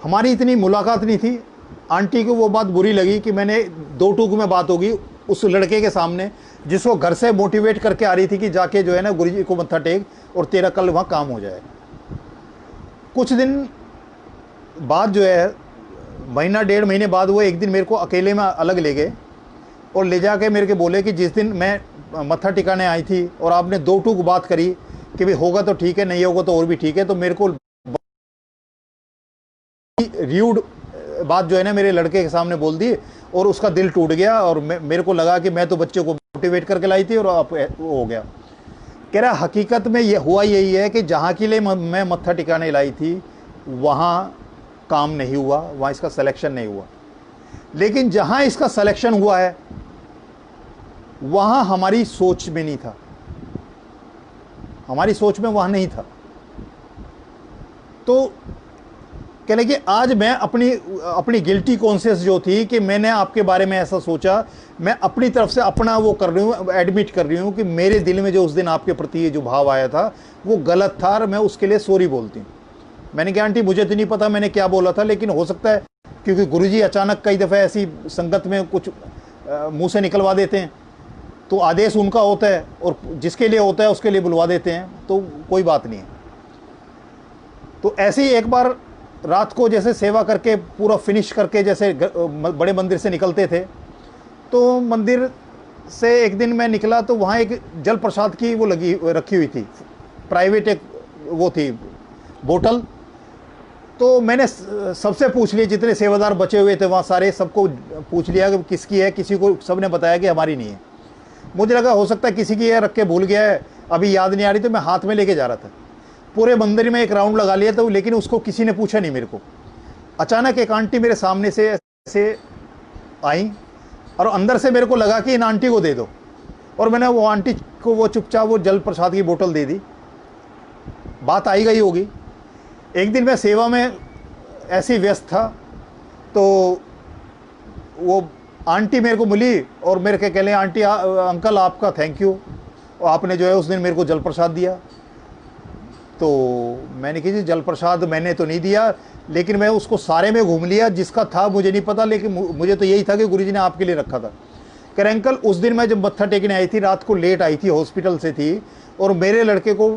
हमारी इतनी मुलाकात नहीं थी, आंटी को वो बात बुरी लगी कि मैंने दो टूक में बात होगी उस लड़के के सामने, जिसको घर से मोटिवेट करके आ रही थी कि जाके जो है ना गुरुजी को मत्था टेक और तेरा कल वहाँ काम हो जाएगा। कुछ दिन बाद जो है, महीना 1.5 महीने बाद, वो एक दिन मेरे को अकेले में अलग ले गए और ले जाके मेरे को बोले कि जिस दिन मैं मत्था टिकाने आई थी और आपने दो टूक बात करी कि भाई होगा तो ठीक है, नहीं होगा तो और भी ठीक है, तो मेरे को र्यूड बात जो है ना मेरे लड़के के सामने बोल दी और उसका दिल टूट गया, और मेरे को लगा कि मैं तो बच्चे को मोटिवेट करके लाई थी और आप वो हो गया। कह रहा हकीकत में ये हुआ यही है कि जहाँ के लिए मैं मत्था टिकाने लाई थी वहाँ काम नहीं हुआ, वहाँ इसका सिलेक्शन नहीं हुआ, लेकिन जहाँ इसका सिलेक्शन हुआ है वहाँ हमारी सोच में नहीं था, हमारी सोच में वहाँ नहीं था। तो कह लगे आज मैं अपनी गिल्टी कॉन्शियस जो थी कि मैंने आपके बारे में ऐसा सोचा, मैं अपनी तरफ से अपना वो कर रही हूँ, एडमिट कर रही हूँ कि मेरे दिल में जो उस दिन आपके प्रति जो भाव आया था वो गलत था, और मैं उसके लिए सॉरी बोलती हूँ। मैंने कहा आंटी मुझे तो नहीं पता मैंने क्या बोला था, लेकिन हो सकता है क्योंकि गुरुजी अचानक कई दफ़ा ऐसी संगत में कुछ मुँह से निकलवा देते हैं, तो आदेश उनका होता है और जिसके लिए होता है उसके लिए बुलवा देते हैं, तो कोई बात नहीं है। तो ऐसे ही एक बार रात को जैसे सेवा करके पूरा फिनिश करके जैसे बड़े मंदिर से निकलते थे, तो मंदिर से एक दिन मैं निकला तो वहाँ एक जल प्रसाद की वो रखी हुई थी, प्राइवेट एक वो थी बोतल। तो मैंने सबसे पूछ लिया, जितने सेवादार बचे हुए थे वहाँ सारे सबको पूछ लिया कि किसकी है, किसी को सबने बताया कि हमारी नहीं है। मुझे लगा हो सकता है किसी की है, रख के भूल गया है, अभी याद नहीं आ रही, तो मैं हाथ में लेके जा रहा था। पूरे मंदिर में एक राउंड लगा लिया था, लेकिन उसको किसी ने पूछा नहीं मेरे को। अचानक एक आंटी मेरे सामने से ऐसे आई और अंदर से मेरे को लगा कि इन आंटी को दे दो, और मैंने वो आंटी को वो चुपचाप वो जल प्रसाद की बोतल दे दी। बात आई गई होगी। एक दिन मैं सेवा में ऐसी व्यस्त था, तो वो आंटी मेरे को मिली और मेरे के कहले आंटी अंकल आपका थैंक यू, और आपने जो है उस दिन मेरे को जल प्रसाद दिया। तो मैंने कहा जी जल प्रसाद मैंने तो नहीं दिया, लेकिन मैं उसको सारे में घूम लिया, जिसका था मुझे नहीं पता, लेकिन मुझे तो यही था कि गुरुजी ने आपके लिए रखा था। कह रहे अंकल उस दिन मैं जब मत्था टेकने आई थी, रात को लेट आई थी, हॉस्पिटल से थी, और मेरे लड़के को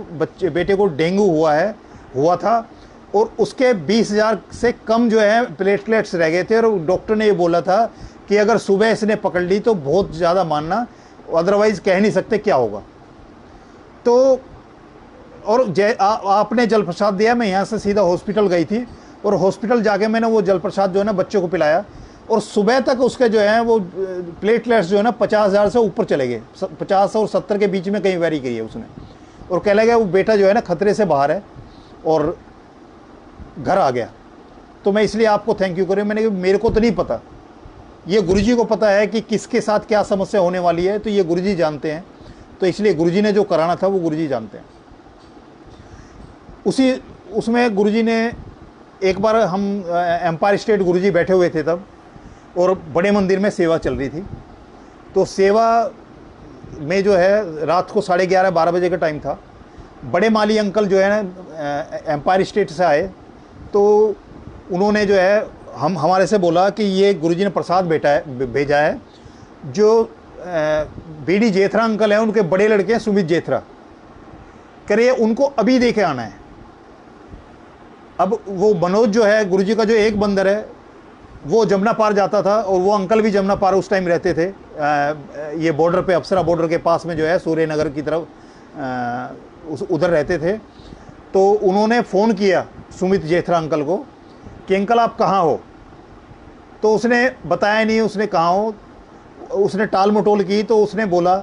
बेटे को डेंगू हुआ था, और उसके 20,000 से कम जो है प्लेटलेट्स रह गए थे, और डॉक्टर ने ये बोला था कि अगर सुबह इसने पकड़ ली तो बहुत ज़्यादा मानना, अदरवाइज़ कह नहीं सकते क्या होगा। तो और आपने जल प्रसाद दिया, मैं यहाँ से सीधा हॉस्पिटल गई थी, और हॉस्पिटल जाके मैंने वो जल प्रसाद जो है ना बच्चों को पिलाया, और सुबह तक उसके जो है वो प्लेटलेट्स जो है ना 50,000 से ऊपर चले गए, 50 और 70 के बीच में कहीं वेरी की है उसने, और कह लगा वो बेटा जो है ना खतरे से बाहर है और घर आ गया। तो मैं इसलिए आपको थैंक यू करूँ। मैंने कहा मेरे को तो नहीं पता, ये गुरुजी को पता है कि किसके साथ क्या समस्या होने वाली है, तो ये गुरुजी जानते हैं, तो इसलिए गुरुजी ने जो कराना था वो गुरुजी जानते हैं। उसमें गुरुजी ने एक बार हम एम्पायर स्टेट गुरुजी बैठे हुए थे तब, और बड़े मंदिर में सेवा चल रही थी। तो सेवा में जो है रात को 11:30-12 बजे का टाइम था। बड़े माली अंकल जो है ना एम्पायर स्टेट से आए, तो उन्होंने जो है हमारे से बोला कि ये गुरुजी ने प्रसाद भेजा है, जो बीडी जेथरा अंकल हैं उनके बड़े लड़के हैं सुमित जेथरा, कह रहे उनको अभी देके आना है। अब वो मनोज जो है, गुरुजी का जो एक बंदर है, वो जमुना पार जाता था, और वो अंकल भी जमुना पार उस टाइम रहते थे, ये बॉर्डर पे, अप्सरा बॉर्डर के पास में जो है, सूर्यनगर की तरफ उधर रहते थे। तो उन्होंने फ़ोन किया सुमित जेथरा अंकल को कि अंकल आप कहाँ हो। तो उसने बताया नहीं उसने कहाँ हो, उसने टाल मटोल की। तो उसने बोला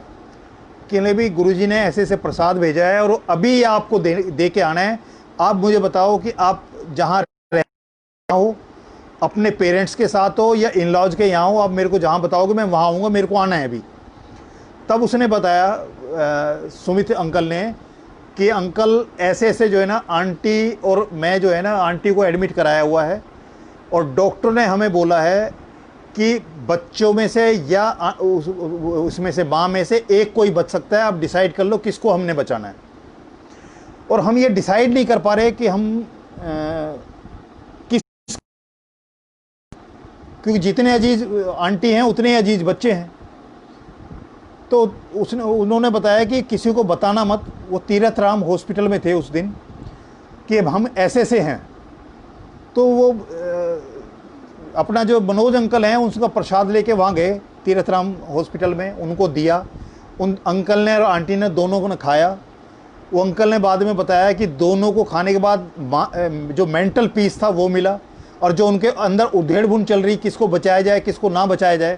कि नहीं भी, गुरुजी ने ऐसे ऐसे प्रसाद भेजा है और अभी आपको दे के आना है। आप मुझे बताओ कि आप जहाँ रह हो, अपने पेरेंट्स के साथ हो या इन लॉज के यहाँ हो, आप मेरे को जहाँ बताओगे मैं वहाँ आऊँगा, मेरे को आना है अभी। तब उसने बताया सुमित अंकल ने कि अंकल ऐसे ऐसे जो है ना, आंटी और मैं जो है ना, आंटी को एडमिट कराया हुआ है, और डॉक्टर ने हमें बोला है कि बच्चों में से या उसमें से माँ में से एक कोई बच सकता है, आप डिसाइड कर लो किसको हमने बचाना है। और हम ये डिसाइड नहीं कर पा रहे कि हम किस, क्योंकि जितने अजीज आंटी हैं उतने अजीज बच्चे हैं। तो उन्होंने बताया कि किसी को बताना मत। वो तीरथ राम हॉस्पिटल में थे उस दिन कि अब हम ऐसे से हैं। तो वो अपना जो मनोज अंकल हैं उसका प्रसाद लेके वहाँ गए तीरथ राम हॉस्पिटल में, उनको दिया। उन अंकल ने और आंटी ने दोनों को ने खाया। वो अंकल ने बाद में बताया कि दोनों को खाने के बाद जो मेंटल पीस था वो मिला, और जो उनके अंदर उधेड़ बुन चल रही किसको बचाया जाए किसको ना बचाया जाए,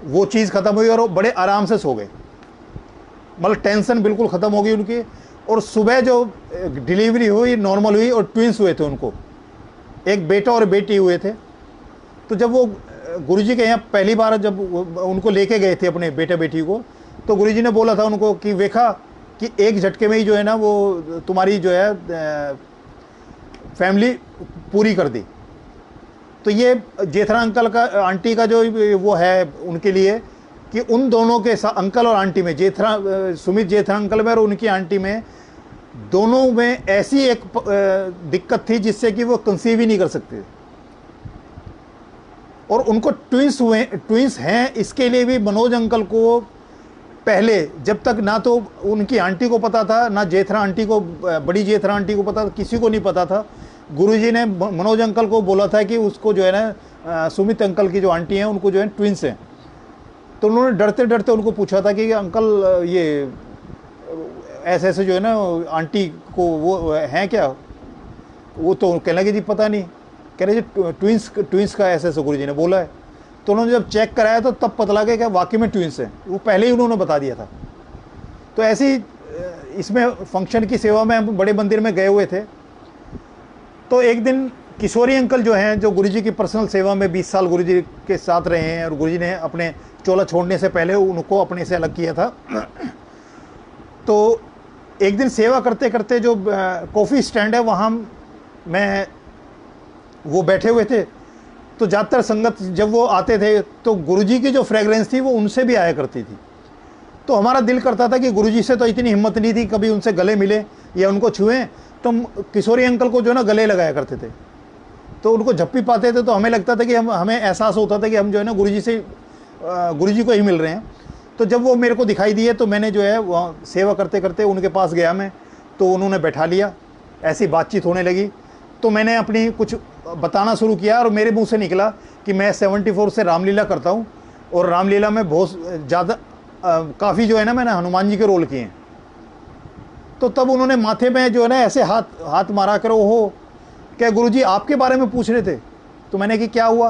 वो चीज़ ख़त्म हुई और वो बड़े आराम से सो गए। मतलब टेंशन बिल्कुल ख़त्म हो गई उनकी। और सुबह जो डिलीवरी हुई नॉर्मल हुई, और ट्विंस हुए थे उनको, एक बेटा और बेटी हुए थे। तो जब वो गुरुजी के यहाँ पहली बार जब उनको लेके गए थे अपने बेटे बेटी को, तो गुरुजी ने बोला था उनको कि देखा कि एक झटके में ही जो है ना वो तुम्हारी जो है फैमिली पूरी कर दी। तो ये जेठरा अंकल का आंटी का जो वो है उनके लिए कि उन दोनों के साथ, अंकल और आंटी में, सुमित जेठरा अंकल में और उनकी आंटी में, दोनों में ऐसी एक दिक्कत थी जिससे कि वो कंसीव ही नहीं कर सकते। और उनको ट्विंस हैं, इसके लिए भी मनोज अंकल को पहले, जब तक ना तो उनकी आंटी को पता था, ना जेठरा आंटी को, बड़ी जेठरा आंटी को पता था, किसी को नहीं पता था। गुरुजी ने मनोज अंकल को बोला था कि उसको जो है ना, सुमित अंकल की जो आंटी हैं उनको जो है ट्विंस हैं। तो उन्होंने डरते डरते उनको पूछा था कि अंकल ये ऐसे ऐसे जो है ना आंटी को वो हैं क्या। वो तो कहने लगे जी पता नहीं। कह रहे जी ट्विंस का ऐसे ऐसे गुरुजी ने बोला है। तो उन्होंने जब चेक कराया तो तब पता लगा कि वाकई में ट्विंस हैं। वो पहले ही उन्होंने बता दिया था। तो ऐसी इसमें फंक्शन की सेवा में हम बड़े मंदिर में गए हुए थे। तो एक दिन किशोरी अंकल जो हैं, जो गुरुजी की पर्सनल सेवा में 20 साल गुरुजी के साथ रहे हैं, और गुरुजी ने अपने चोला छोड़ने से पहले उनको अपने से अलग किया था। तो एक दिन सेवा करते करते जो कॉफ़ी स्टैंड है वहाँ मैं वो बैठे हुए थे। तो ज़्यादातर संगत जब वो आते थे तो गुरुजी की जो फ्रेगरेंस थी वो उनसे भी आया करती थी। तो हमारा दिल करता था कि गुरुजी से तो इतनी हिम्मत नहीं थी कभी उनसे गले मिले या उनको छुएं। तो हम किशोरी अंकल को जो है ना गले लगाया करते थे। तो उनको झप्पी पाते थे तो हमें लगता था कि हमें एहसास होता था कि हम जो है ना गुरुजी को ही मिल रहे हैं। तो जब वो मेरे को दिखाई दिए तो मैंने जो है वहाँ सेवा करते करते उनके पास गया मैं। तो उन्होंने बैठा लिया, ऐसी बातचीत होने लगी। तो मैंने अपनी कुछ बताना शुरू किया और मेरे मुंह से निकला कि मैं 74 से रामलीला करता हूँ, और रामलीला में बहुत ज़्यादा काफ़ी जो है ना मैंने हनुमान जी के रोल किए हैं। तो तब उन्होंने माथे में जो है ना ऐसे हाथ मारा कर, ओहो क्या गुरुजी आपके बारे में पूछ रहे थे। तो मैंने कि क्या हुआ।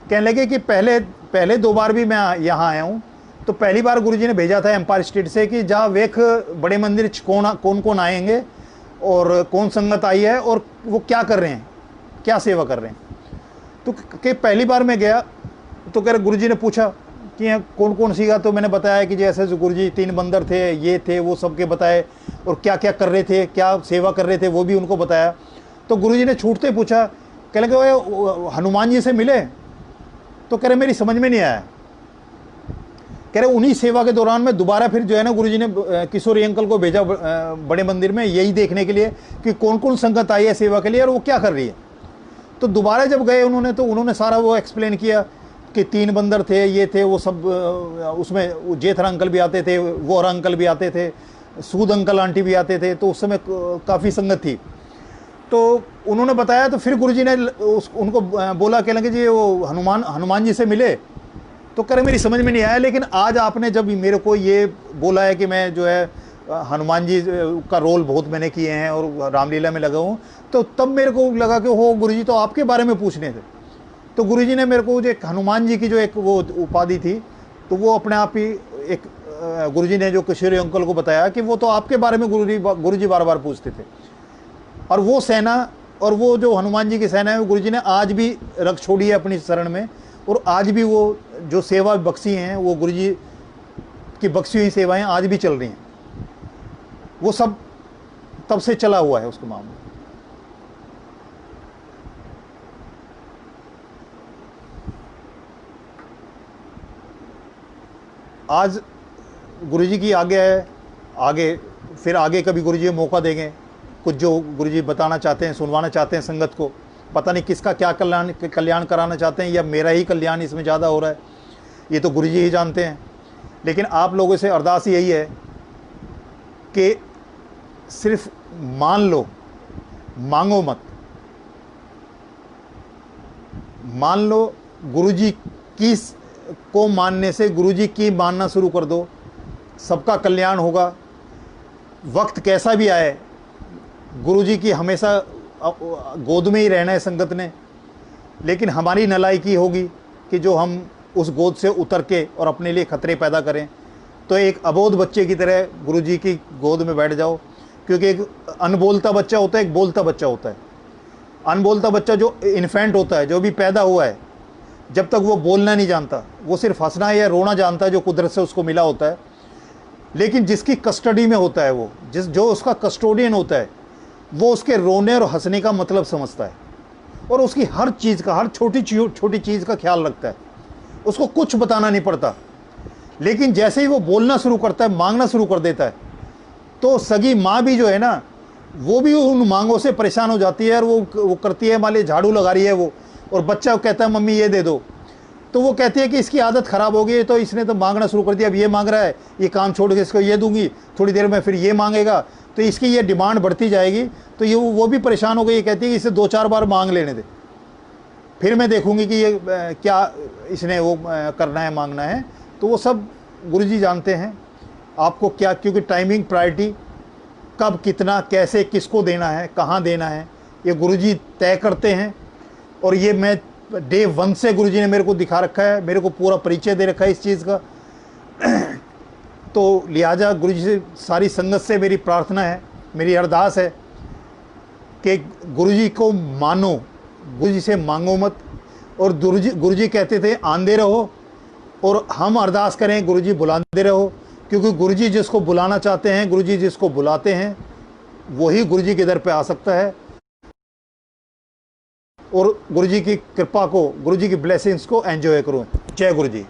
कहने लगे कि पहले 2 बार भी मैं यहाँ आया हूँ। तो पहली बार गुरुजी ने भेजा था एम्पायर स्टेट से कि जा वेख बड़े मंदिर कौन कौन आएंगे और कौन संगत आई है और वो क्या कर रहे हैं, क्या सेवा कर रहे हैं। तो कि पहली बार मैं गया तो कह रहे गुरुजी ने पूछा कि यहाँ कौन कौन सीगा। तो मैंने बताया कि जैसे गुरुजी 3 बंदर थे, ये थे, वो सबके बताए, और क्या क्या कर रहे थे, क्या सेवा कर रहे थे वो भी उनको बताया। तो गुरुजी ने छूटते पूछा, कह लगे हनुमान जी से मिले। तो कह रहे मेरी समझ में नहीं आया। कह रहे उन्हीं सेवा के दौरान में दोबारा फिर जो है ना गुरुजी ने किशोरी अंकल को भेजा बड़े मंदिर में, यही देखने के लिए कि कौन कौन संगत आई है सेवा के लिए और वो क्या कर रही है। तो दोबारा जब गए उन्होंने, तो उन्होंने सारा वो एक्सप्लेन किया कि 3 बंदर थे, ये थे, वो सब, उसमें जेठरा अंकल भी आते थे, वो और अंकल भी आते थे, सूद अंकल आंटी भी आते थे। तो उस समय काफ़ी संगत थी। तो उन्होंने बताया, तो फिर गुरुजी ने उनको बोला, कह लगे जी वो हनुमान जी से मिले, तो करे मेरी समझ में नहीं आया, लेकिन आज आपने जब मेरे को ये बोला है कि मैं जो है हनुमान जी का रोल बहुत मैंने किए हैं और रामलीला में लगा हूँ, तो तब मेरे को लगा कि हो गुरुजी तो आपके बारे में पूछने थे। तो गुरुजी ने मेरे को जो एक हनुमान जी की जो एक वो उपाधि थी, तो वो अपने आप ही एक गुरुजी ने जो किशोरी अंकल को बताया कि वो तो आपके बारे में गुरुजी बार बार पूछते थे। और वो सेना और वो जो हनुमान जी की सेना है, वो गुरुजी ने आज भी रख छोड़ी है अपनी शरण में, और आज भी वो जो सेवा बख्शी हैं, वो गुरुजी की बख्शी हुई सेवाएं आज भी चल रही हैं। वो सब तब से चला हुआ है उसका मामला। आज गुरुजी की आज्ञा है, आगे फिर आगे कभी गुरुजी मौका देंगे, कुछ जो गुरुजी बताना चाहते हैं, सुनवाना चाहते हैं संगत को। पता नहीं किसका क्या कल्याण कराना चाहते हैं, या मेरा ही कल्याण इसमें ज़्यादा हो रहा है, ये तो गुरुजी ही जानते हैं। लेकिन आप लोगों से अरदास यही है कि सिर्फ मान लो, मांगो मत। मान लो, गुरुजी की को मानने से गुरुजी की मानना शुरू कर दो, सबका कल्याण होगा। वक्त कैसा भी आए, गुरुजी की हमेशा गोद में ही रहना है संगत ने, लेकिन हमारी नालायकी होगी कि जो हम उस गोद से उतर के और अपने लिए खतरे पैदा करें। तो एक अबोध बच्चे की तरह गुरुजी की गोद में बैठ जाओ, क्योंकि एक अनबोलता बच्चा होता है, एक बोलता बच्चा होता है। अनबोलता बच्चा जो इन्फेंट होता है, जो भी पैदा हुआ है, जब तक वो बोलना नहीं जानता, वो सिर्फ हंसना या रोना जानता है, जो कुदरत से उसको मिला होता है। लेकिन जिसकी कस्टडी में होता है, वो जो उसका कस्टोडियन होता है, वो उसके रोने और हंसने का मतलब समझता है, और उसकी हर चीज़ का, हर छोटी चीज़ का ख्याल रखता है। उसको कुछ बताना नहीं पड़ता। लेकिन जैसे ही वो बोलना शुरू करता है, मांगना शुरू कर देता है, तो सगी माँ भी जो है ना, वो भी उन मांगों से परेशान हो जाती है, और वो करती है, मान ली झाड़ू लगा रही है वो, और बच्चा कहता है मम्मी ये दे दो, तो वो कहती है कि इसकी आदत ख़राब हो गई, तो इसने तो मांगना शुरू कर दिया, अब ये मांग रहा है, ये काम छोड़ के इसको ये दूंगी, थोड़ी देर में फिर ये मांगेगा, तो इसकी ये डिमांड बढ़ती जाएगी। तो ये वो भी परेशान हो गई, ये कहती है कि इसे 2-4 बार मांग लेने दे, फिर मैं देखूंगी कि ये क्या इसने वो करना है, मांगना है। तो वो सब गुरुजी जानते हैं आपको क्या, क्योंकि टाइमिंग, प्रायोरिटी, कब, कितना, कैसे, किसको देना है, कहाँ देना है, ये गुरुजी तय करते हैं। और ये मैं डे 1 से गुरुजी ने मेरे को दिखा रखा है, मेरे को पूरा परिचय दे रखा है इस चीज़ का। तो लिहाजा गुरुजी से, सारी संगत से मेरी प्रार्थना है, मेरी अरदास है कि गुरुजी को मानो, गुरुजी से मांगो मत। और गुरुजी कहते थे आंदे रहो, और हम अरदास करें गुरुजी बुलाते रहो, क्योंकि गुरुजी जिसको बुलाना चाहते हैं, गुरुजी जिसको बुलाते हैं, वही गुरुजी के दर पे आ सकता है। और गुरुजी की कृपा को, गुरुजी की ब्लेसिंग्स को एंजॉय करो। जय गुरुजी।